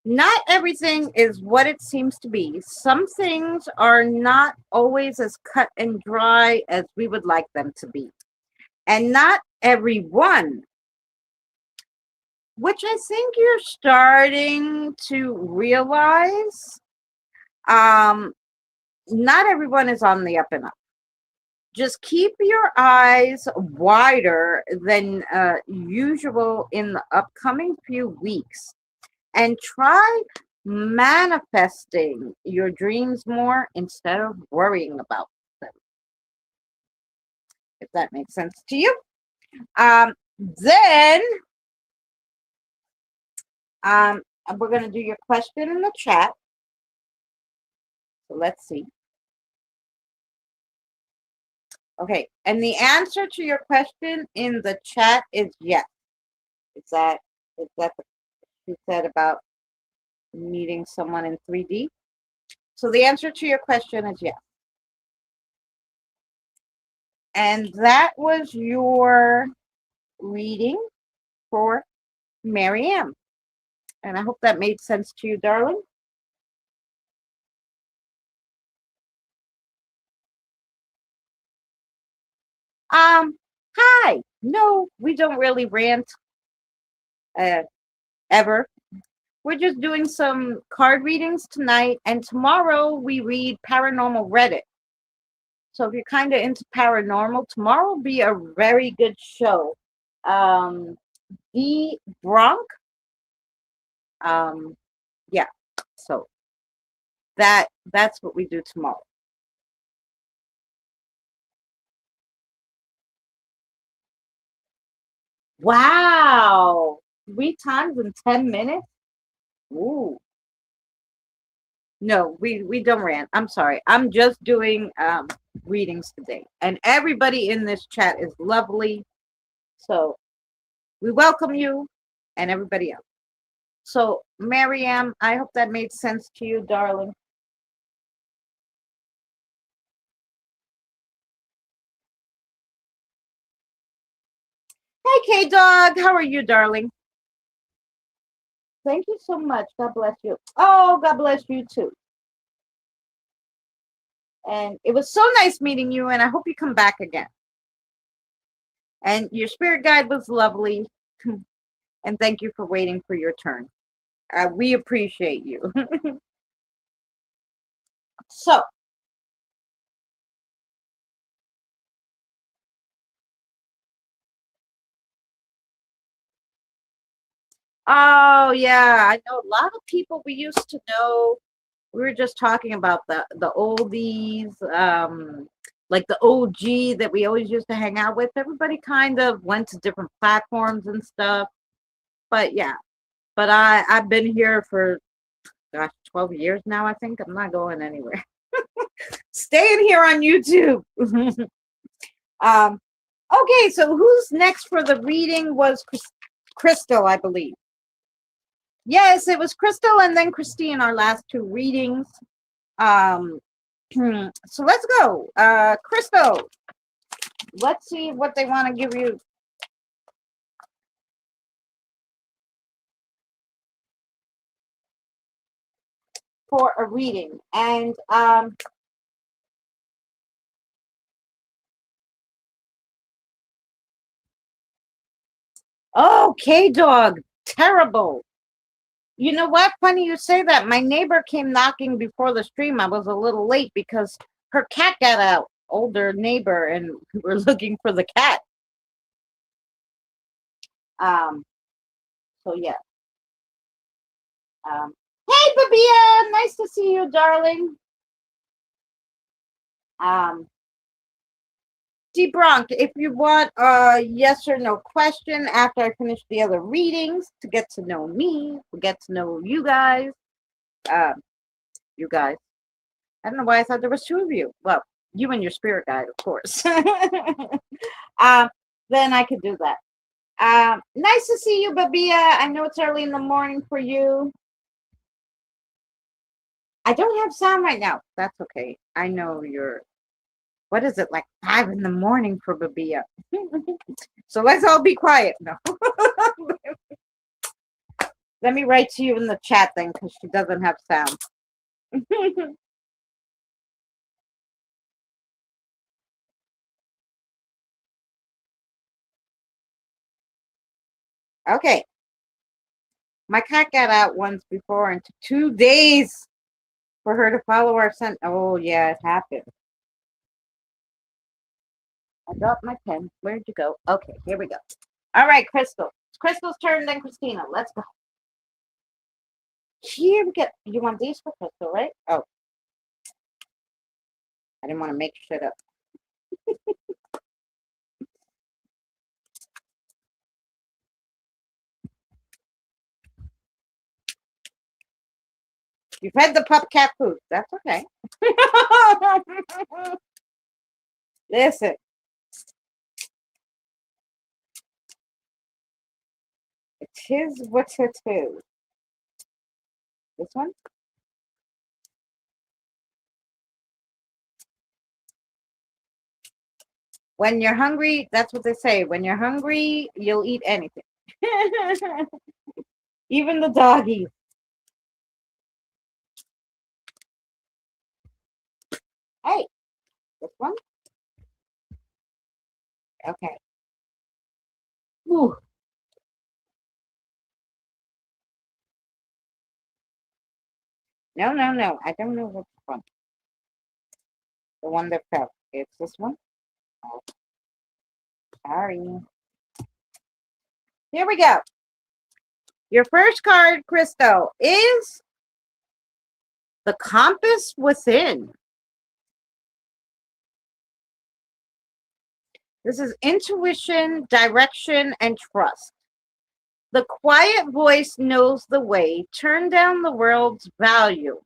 Not everything is what it seems to be. Some things are not always as cut and dry as we would like them to be. And not everyone, which I think you're starting to realize, um, not everyone is on the up and up. Just keep your eyes wider than usual in the upcoming few weeks and try manifesting your dreams more instead of worrying about them, if that makes sense to you. Then um, we're going to do your question in the chat. So let's see. Okay, and the answer to your question in the chat is yes. Is that what you said about meeting someone in 3D? So the answer to your question is yes. And that was your reading for Marianne. And I hope that made sense to you, darling. Hi. No, we don't really rant ever. We're just doing some card readings tonight, and tomorrow we read Paranormal Reddit. So if you're kind of into paranormal, tomorrow will be a very good show. The Bronx. Yeah. So that's what we do tomorrow. Wow. 3 times in 10 minutes? Ooh. No, we don't rant. I'm sorry. I'm just doing readings today. And everybody in this chat is lovely. So we welcome you and everybody else. So, Mariam, I hope that made sense to you, darling. Hey, K Dog, how are you, darling? Thank you so much. God bless you. Oh, God bless you too. And it was so nice meeting you, and I hope you come back again. And your spirit guide was lovely. And thank you for waiting for your turn. We appreciate you. So, oh yeah, I know a lot of people we used to know. We were just talking about the oldies, like the OG that we always used to hang out with. Everybody kind of went to different platforms and stuff. But yeah, but I've been here for gosh 12 years now. I think I'm not going anywhere. Staying here on YouTube. Okay, so who's next for the reading was Crystal, I believe. Yes, it was Crystal and then Christine, our last two readings. So let's go. Crystal, let's see what they want to give you. For a reading. And okay, dog, terrible. You know what? Funny you say that. My neighbor came knocking before the stream. I was a little late because her cat got out. Older neighbor, and we were looking for the cat. Um, so yeah. Hey, Babia, nice to see you, darling. Bronk, if you want a yes or no question after I finish the other readings to get to know me, to get to know you guys. You guys. I don't know why I thought there was two of you. Well, you and your spirit guide, of course. Then I could do that. Nice to see you, Babia. I know it's early in the morning for you. I don't have sound right now. That's okay. I know you're, what is it, like 5 in the morning for Babia? So let's all be quiet. No. Let me write to you in the chat then, because she doesn't have sound. Okay. My cat got out once before and took 2 days for her to follow our scent. Oh, yeah, it happened. I dropped my pen. Where'd you go? Okay, here we go. All right, Crystal. It's Crystal's turn, then Christina. Let's go. Here we go. You want these for Crystal, right? Oh, I didn't want to make shit up. You've had the pup cat food. That's okay. Listen, it is what it is. This one? When you're hungry, that's what they say. When you're hungry, you'll eat anything. Even the doggies. Hey, this one? Okay. Ooh. No, no, no. I don't know which one. The one that fell. It's this one. Oh, sorry. Here we go. Your first card, Christo, is the compass within. This is intuition, direction, and trust. The quiet voice knows the way. Turn down the world's value.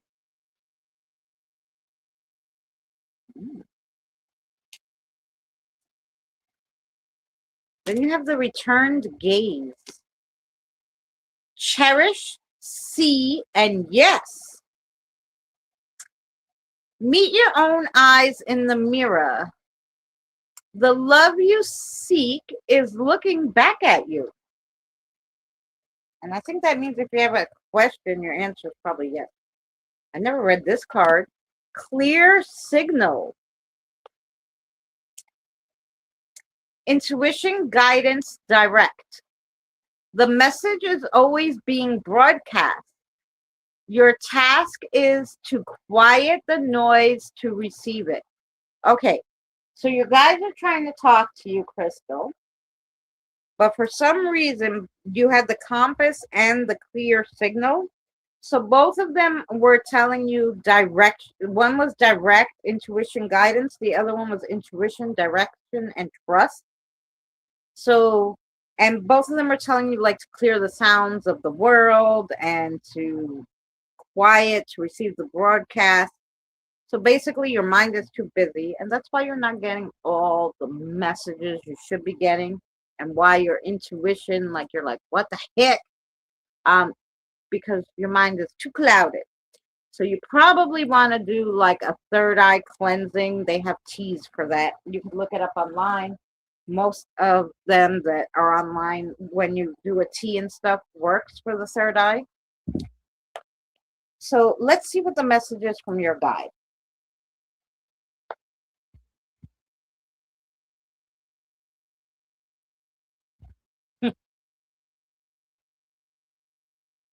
Then you have the returned gaze. Cherish, see, and yes. Meet your own eyes in the mirror. The love you seek is looking back at you. And I think that means if you have a question, your answer is probably yes. I never read this card. Clear signal. Intuition, guidance, direct. The message is always being broadcast. Your task is to quiet the noise to receive it. Okay, so you guys are trying to talk to you, Crystal, but for some reason you had the compass and the clear signal. So both of them were telling you direct. One was direct intuition guidance. The other one was intuition, direction, and trust. So, and both of them are telling you like to clear the sounds of the world and to quiet to receive the broadcast. So basically, your mind is too busy, and that's why you're not getting all the messages you should be getting, and why your intuition, like you're like, what the heck? Because your mind is too clouded. So you probably want to do like a third eye cleansing. They have teas for that. You can look it up online. Most of them that are online, when you do a tea and stuff, works for the third eye. So let's see what the message is from your guide.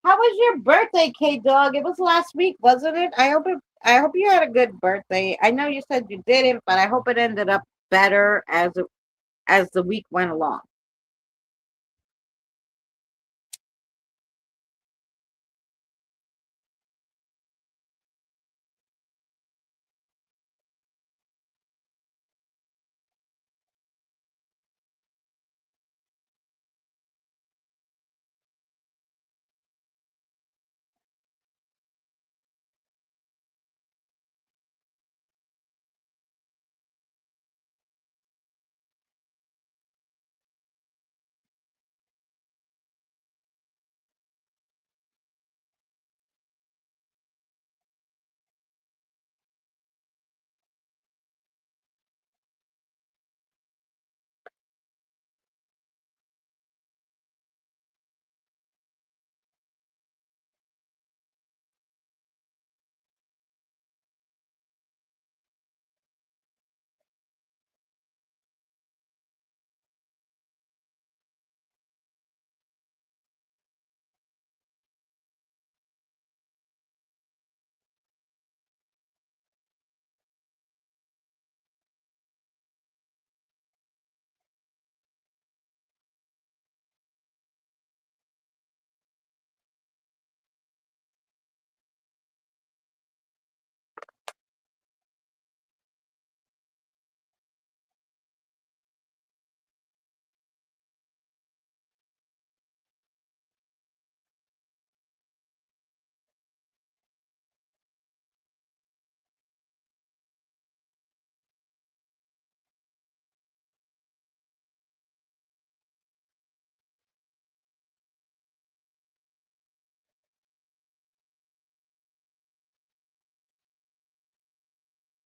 How was your birthday, K Dog? It was last week, wasn't it? I hope you had a good birthday. I know you said you didn't, but I hope it ended up better as the week went along.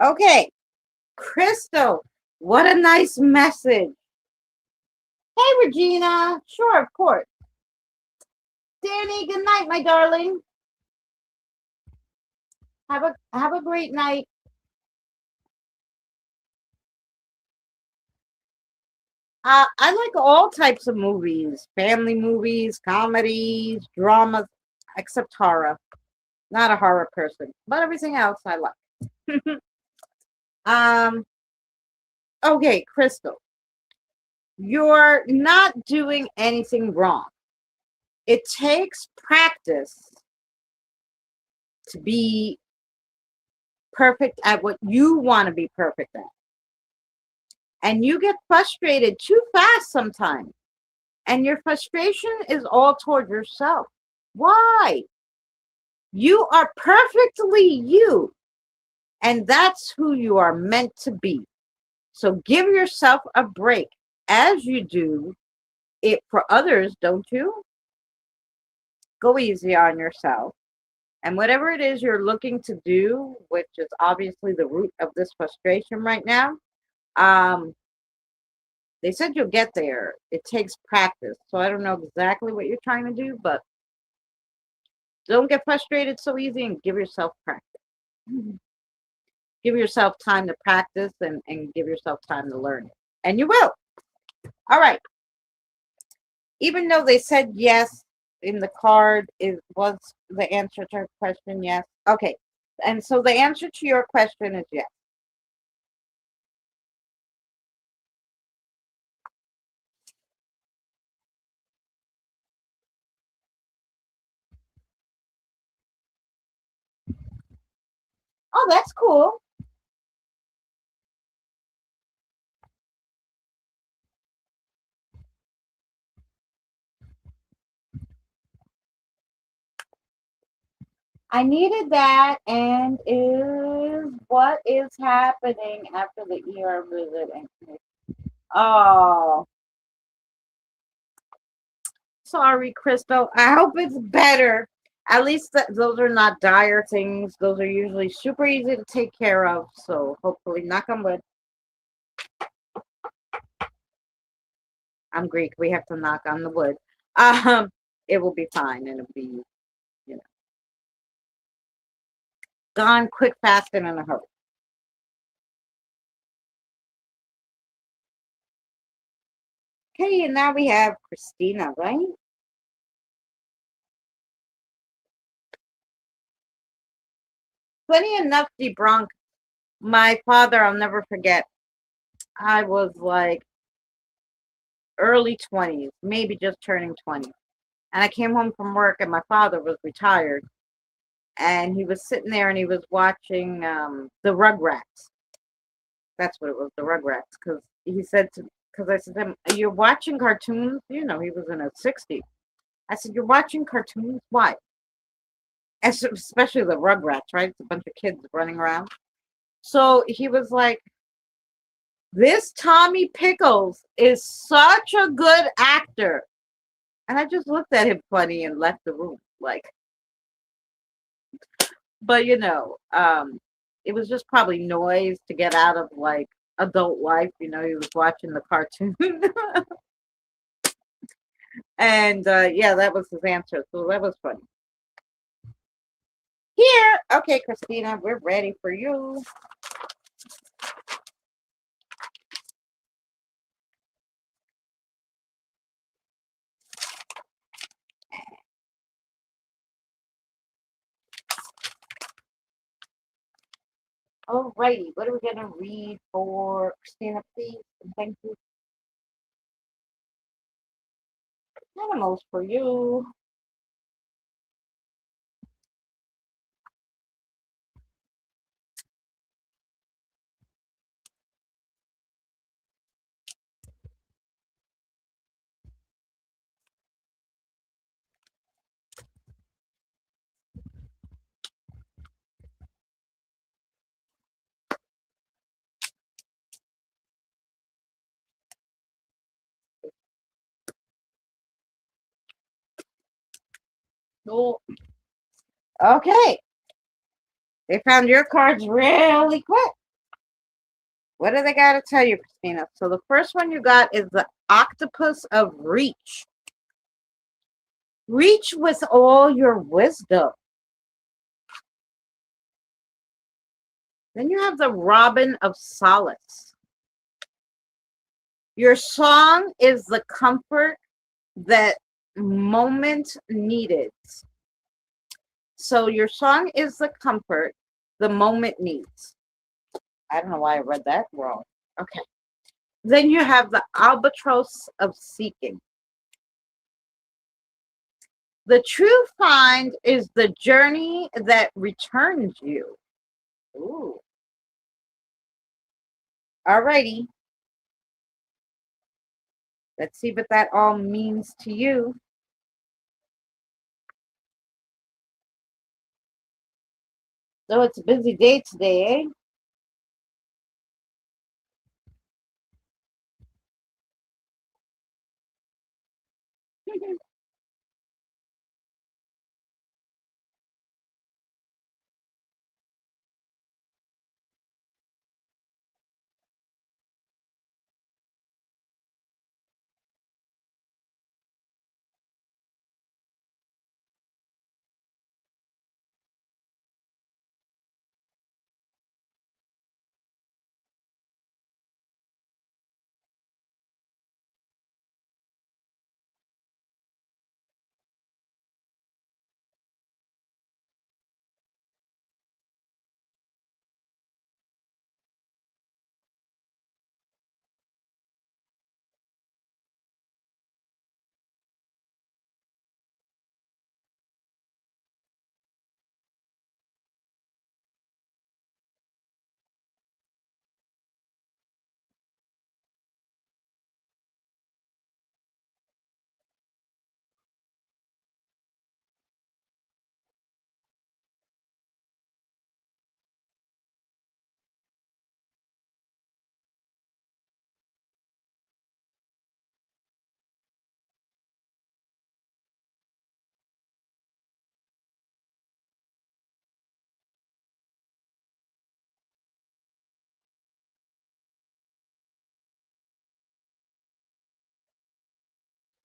Okay, Crystal, what a nice message. Hey, Regina. Sure, of course. Danny, good night, my darling. Have a great night. I like all types of movies, family movies, comedies, dramas, except horror. Not a horror person, but everything else I like. um, okay, Crystal, you're not doing anything wrong. It takes practice to be perfect at what you want to be perfect at. And you get frustrated too fast sometimes. And your frustration is all toward yourself. Why? You are perfectly you. And that's who you are meant to be. So give yourself a break as you do it for others, don't you? Go easy on yourself. And whatever it is you're looking to do, which is obviously the root of this frustration right now, um, they said you'll get there. It takes practice. So I don't know exactly what you're trying to do, but don't get frustrated so easy and give yourself practice. Give yourself time to practice and give yourself time to learn it. And you will. All right. Even though they said yes in the card, it was the answer to her question yes. Okay. And so the answer to your question is yes. Oh, that's cool. I needed that, and is what is happening after the ER visit. And oh, sorry, Crystal. I hope it's better. At least those are not dire things. Those are usually super easy to take care of. So hopefully, knock on wood. I'm Greek. We have to knock on the wood. Um, it will be fine, and it'll be, you know, gone quick, fast, and in a hurry. Okay, and now we have Christina, right? Funny enough, debunked. My father, I'll never forget. I was like early 20s, maybe just turning 20. And I came home from work, and my father was retired. And he was sitting there and he was watching the Rugrats. That's what it was, the Rugrats. Because he said to, because I said to him, "You're watching cartoons?" You know, he was in his 60s. I said, "You're watching cartoons? Why?" Especially the Rugrats, right? It's a bunch of kids running around. So he was like, "This Tommy Pickles is such a good actor." And I just looked at him funny and left the room. Like, but it was just probably noise to get out of like adult life. He was watching the cartoon. And yeah, that was his answer. So that was funny. Here, okay, Christina, we're ready for you. Alrighty, what are we gonna read for Christina, please? And thank you. Animals for you. Cool. Okay, they found your cards really quick. What do they got to tell you, Christina? So the first one you got is the octopus of reach. Reach with all your wisdom. Then you have the robin of solace. Your song is the comfort that moment needed. So your song is the comfort the moment needs. I don't know why I read that wrong. Okay. Then you have the albatross of seeking. The true find is the journey that returns you. Ooh. Alrighty. Let's see what that all means to you. So it's a busy day today, eh?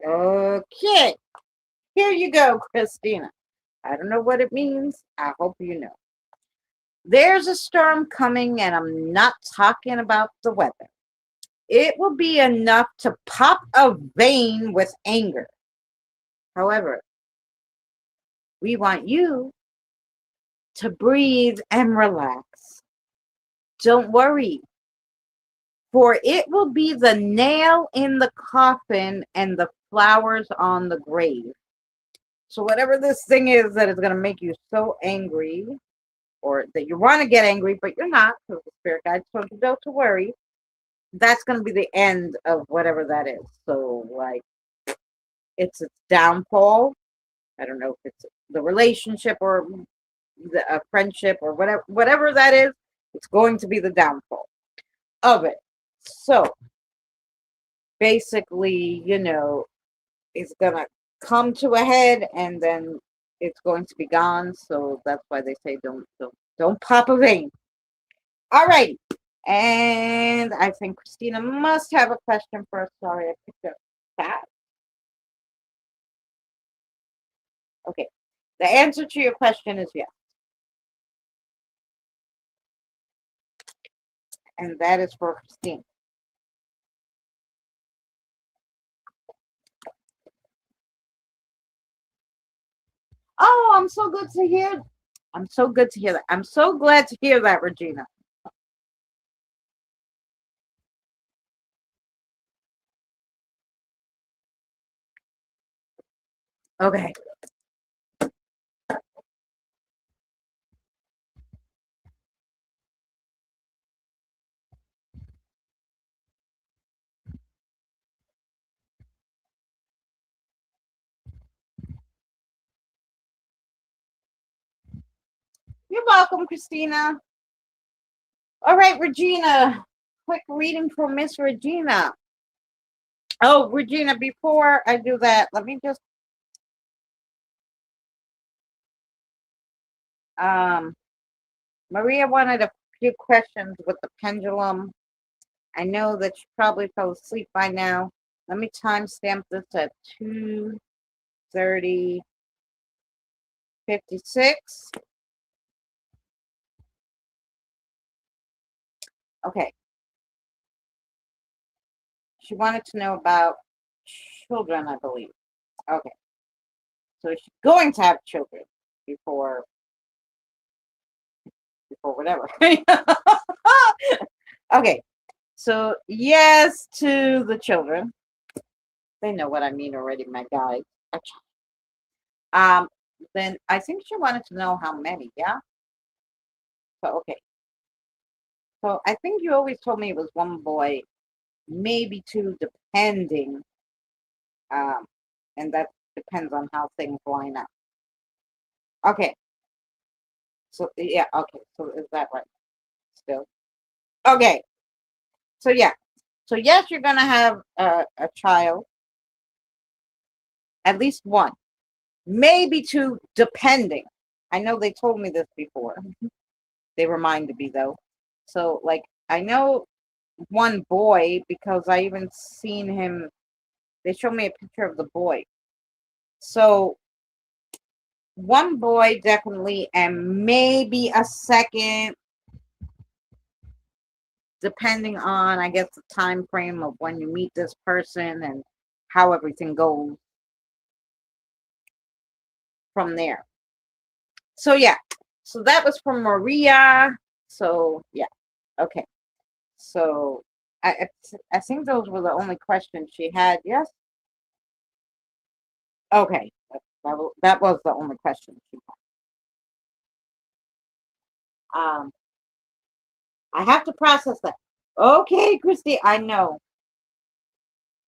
Okay. Here you go, Christina. I don't know what it means. I hope you know. There's a storm coming, and I'm not talking about the weather. It will be enough to pop a vein with anger. However, we want you to breathe and relax. Don't worry, for it will be the nail in the coffin and the flowers on the grave. So, whatever this thing is that is going to make you so angry, or that you want to get angry, but you're not, because the spirit guide told you don't to worry, that's going to be the end of whatever that is. So, like, it's its downfall. I don't know if it's the relationship or a friendship or whatever that is. It's going to be the downfall of it. So, basically, it's gonna come to a head, and then it's going to be gone. So that's why they say don't pop a vein. All right. And I think Christina must have a question for us. Sorry, I picked up that. Okay. The answer to your question is yes. And that is for Christina. Oh, I'm so good to hear. I'm so good to hear that. I'm so glad to hear that, Regina. Okay. You're welcome, Christina. All right, Regina. Quick reading for Miss Regina. Oh, Regina, before I do that, let me just Maria wanted a few questions with the pendulum. I know that you probably fell asleep by now. Let me timestamp this at 2:30:56. Okay. She wanted to know about children, I believe. Okay. So she's going to have children before whatever. Okay. So yes to the children. They know what I mean already, my guys. Um, then I think she wanted to know how many, yeah? So okay. So I think you always told me it was one boy, maybe two, depending. Um, and that depends on how things line up. Okay. So yeah, okay. So is that right? Still. Okay. So yeah. So yes, you're gonna have a child, at least one, maybe two, depending. I know they told me this before. They reminded me though. So like I know one boy because I even seen him. They showed me a picture of the boy. So one boy definitely, and maybe a second, depending on I guess the time frame of when you meet this person and how everything goes from there. So yeah. So that was from Maria. So yeah. Okay. So I think those were the only questions she had. Yes. Okay. That was the only question she had. I have to process that. Okay, Christy, I know.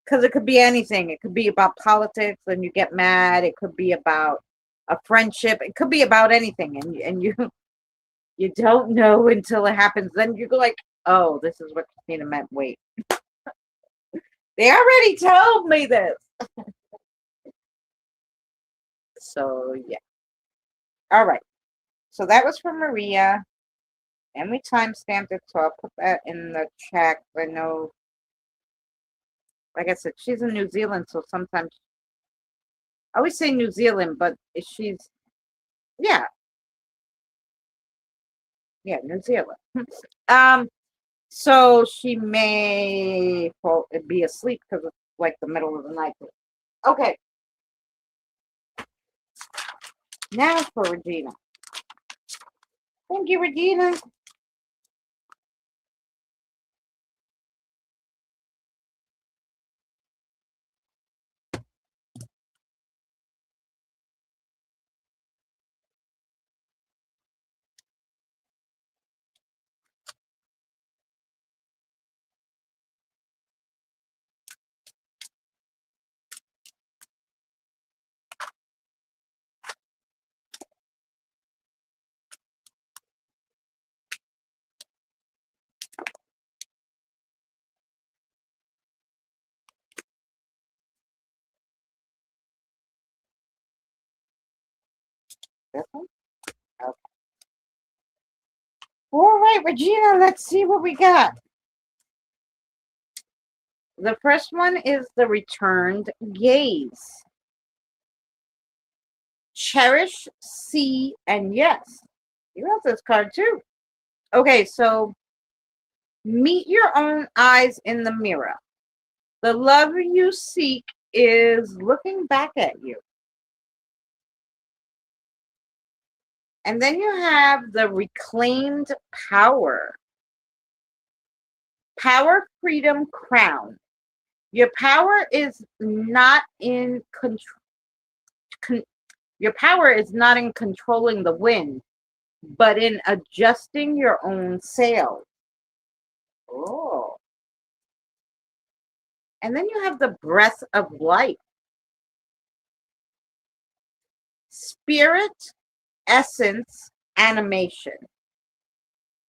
Because it could be anything. It could be about politics and you get mad. It could be about a friendship. It could be about anything. And you you don't know until it happens. Then you go like, oh, this is what Christina meant. Wait. They already told me this. So yeah. All right. So that was from Maria. And we timestamped it, so I'll put that in the chat. I know, like I said, she's in New Zealand, so sometimes I always say New Zealand, but she's yeah, yeah, New Zealand. um, so she may be asleep because it's like the middle of the night. Okay, now for Regina. Thank you, Regina. This one? Okay. All right, Regina, let's see what we got. The first one is the returned gaze. Cherish, see, and yes. You have this card too. Okay, so meet your own eyes in the mirror. The love you seek is looking back at you. And then you have the reclaimed power. Power, freedom, crown. Your power is not in your power is not in controlling the wind, but in adjusting your own sails. Oh. And then you have the breath of life. Spirit, essence, animation.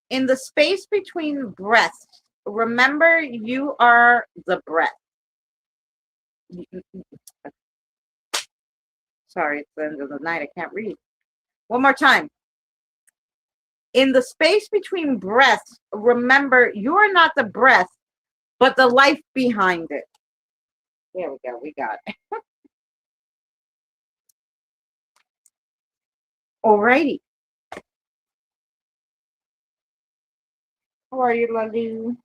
In the space between breaths, remember you are the breath. Sorry, it's the end of the night. I can't read. One more time. In the space between breaths, remember you are not the breath, but the life behind it. There we go. We got it. Alrighty. How are you, Lalu?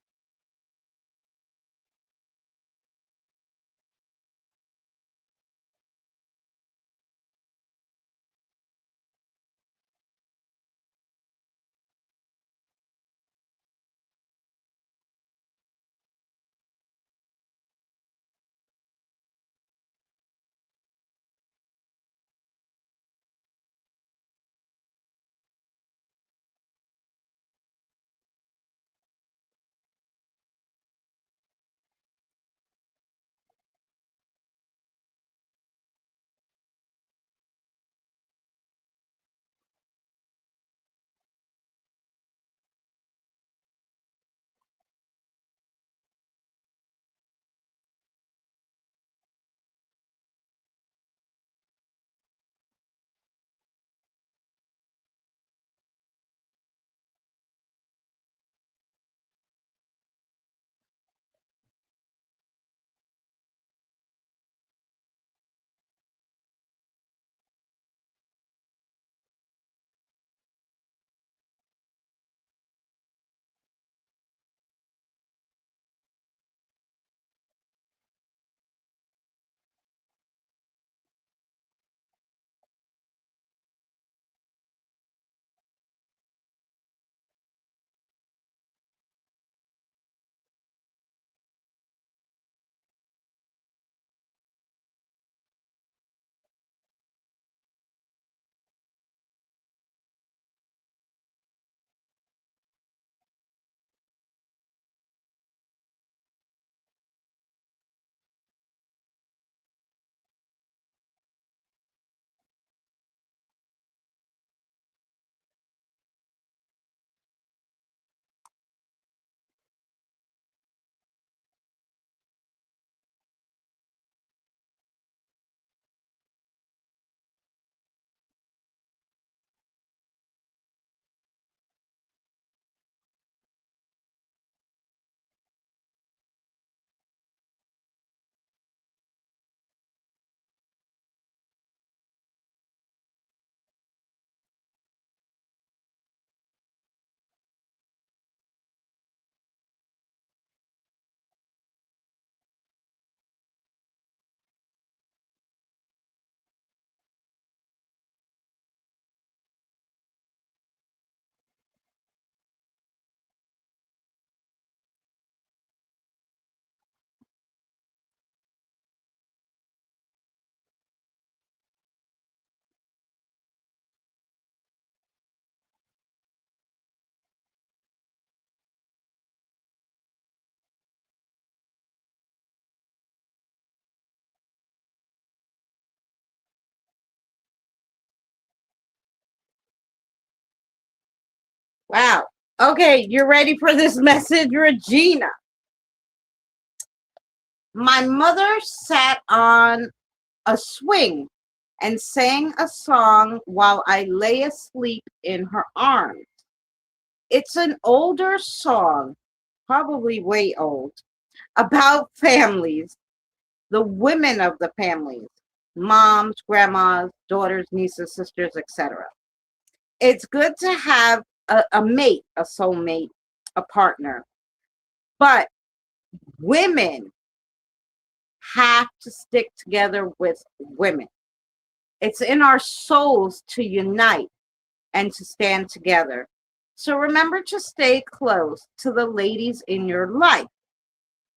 Wow. Okay, you're ready for this message, Regina. My mother sat on a swing and sang a song while I lay asleep in her arms. It's an older song, probably way old, about families, the women of the families, moms, grandmas, daughters, nieces, sisters, etc. It's good to have a mate, a soulmate, a partner, but women have to stick together with women. It's in our souls to unite and to stand together. So remember to stay close to the ladies in your life.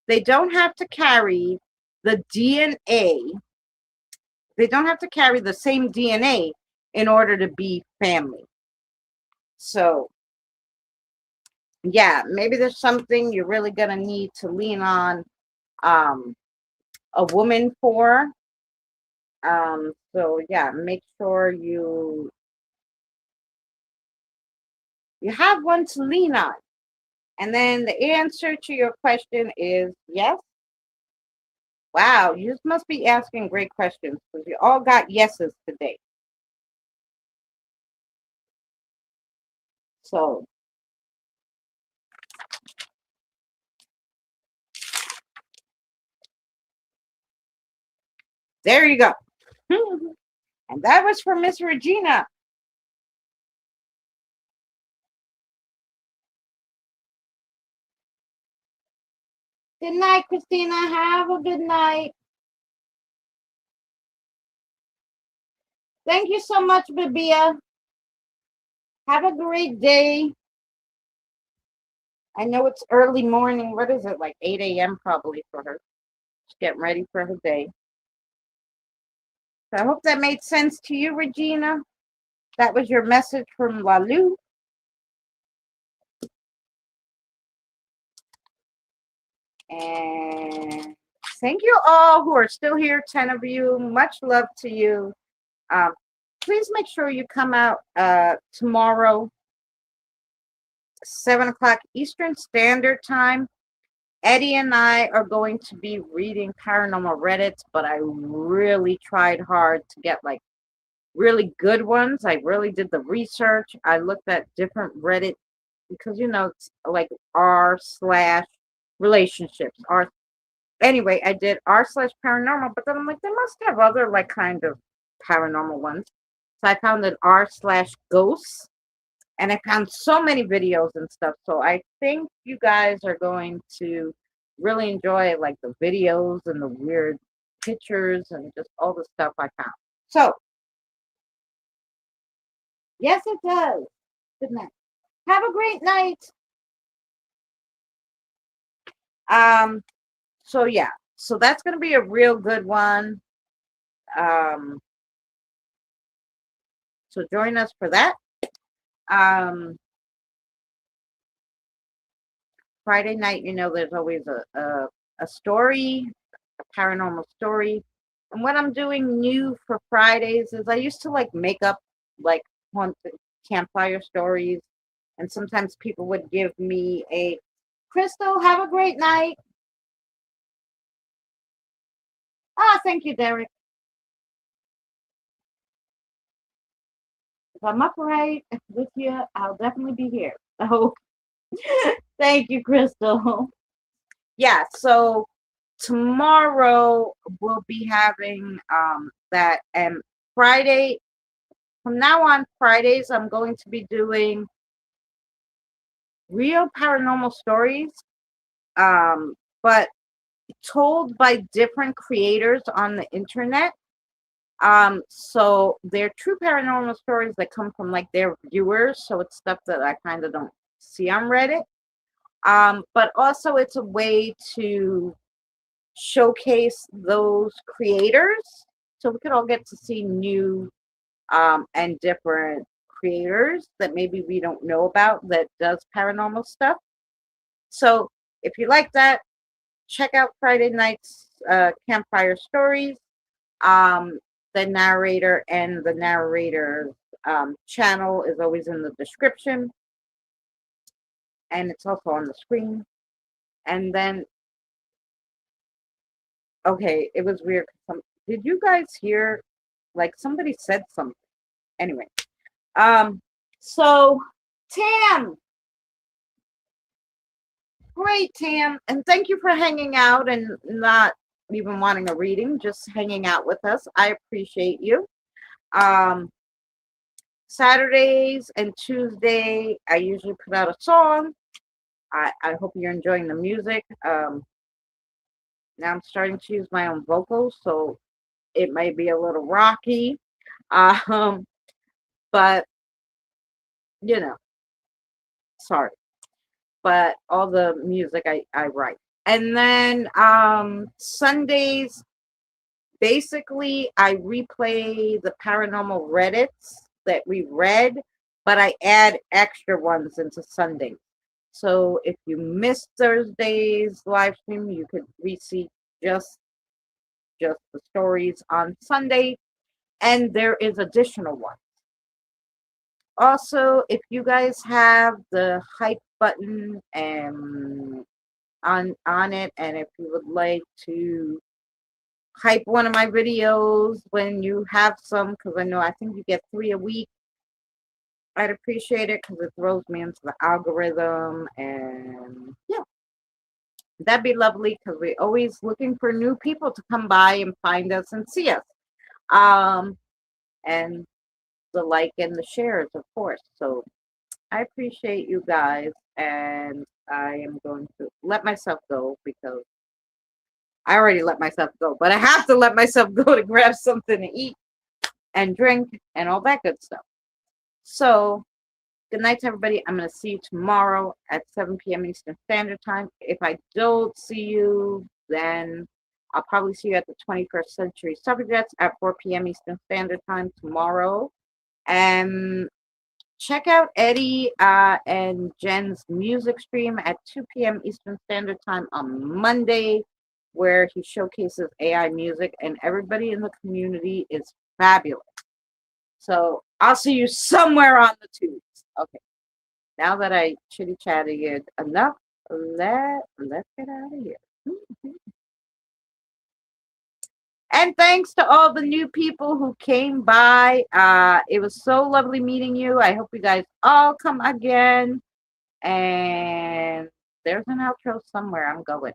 They don't have to carry the DNA, they don't have to carry the same DNA in order to be family. So, yeah, maybe there's something you're really going to need to lean on um, a woman for. So yeah, make sure you have one to lean on. And then the answer to your question is yes. Wow, you must be asking great questions because you all got yeses today. So There you go. And that was for Miss Regina. Good night, Christina. Have a good night. Thank you so much, Babia. Have a great day. I know it's early morning. What is it, like 8 a.m. probably for her? She's getting ready for her day. So I hope that made sense to you, Regina. That was your message from Lalu. And thank you all who are still here, 10 of you. Much love to you. Um, please make sure you come out tomorrow, 7 o'clock Eastern Standard Time. Eddie and I are going to be reading paranormal Reddits, but I really tried hard to get like really good ones. I really did the research. I looked at different Reddit because it's like r slash relationships. Anyway, I did r slash paranormal, but then I'm like, they must have other like kind of paranormal ones. So I found an r slash ghosts, and I found so many videos and stuff. So I think you guys are going to really enjoy like the videos and the weird pictures and just all the stuff I found. So yes, it does. Good night. Have a great night. So yeah, so that's gonna be a real good one. So join us for that. Friday night, there's always a story, a paranormal story. And what I'm doing new for Fridays is I used to like make up like haunted campfire stories, and sometimes people would give me a Crystal, have a great night. Ah, thank you, Derek. If I'm upright with you, I'll definitely be here. Oh, thank you, Crystal. Yeah, so tomorrow we'll be having that, and Friday, from now on Fridays, I'm going to be doing real paranormal stories, but told by different creators on the internet. So they're true paranormal stories that come from like their viewers, so it's stuff that I kind of don't see on Reddit. But also it's a way to showcase those creators, so we could all get to see new and different creators that maybe we don't know about that does paranormal stuff. So if you like that, check out Friday night's campfire stories. Um, the narrator and the narrator's channel is always in the description, and it's also on the screen. And then, okay, it was weird. Did you guys hear? Like somebody said something. Anyway, so Tam, great Tam, and thank you for hanging out and not even wanting a reading, just hanging out with us. I appreciate you. Um, Saturdays and Tuesday, I usually put out a song. I hope you're enjoying the music. Now I'm starting to use my own vocals, so it might be a little rocky. Um, but sorry. But all the music I write. And then Sundays, basically I replay the paranormal Reddits that we read, but I add extra ones into Sundays. So if you missed Thursday's live stream, you could re-see just the stories on Sunday, and there is additional ones. Also, if you guys have the hype button and on it, and if you would like to hype one of my videos when you have some, because I think you get 3 a week, I'd appreciate it because it throws me into the algorithm. And yeah, That'd be lovely because we're always looking for new people to come by and find us and see us. Um, and the like and the shares, of course. So I appreciate you guys, and I am going to let myself go because I already let myself go, but I have to let myself go to grab something to eat and drink and all that good stuff. So, good night to everybody. I'm going to see you tomorrow at 7 p.m. Eastern Standard Time. If I don't see you, then I'll probably see you at the 21st Century Suffragettes at 4 p.m. Eastern Standard Time tomorrow. And check out Eddie and Jen's music stream at 2 p.m. Eastern Standard Time on Monday, where he showcases AI music, and everybody in the community is fabulous. So I'll see you somewhere on the tubes. Okay. Now that I chitty chatted enough, let's get out of here. And thanks to all the new people who came by. It was so lovely meeting you. I hope you guys all come again. And there's an outro somewhere. I'm going.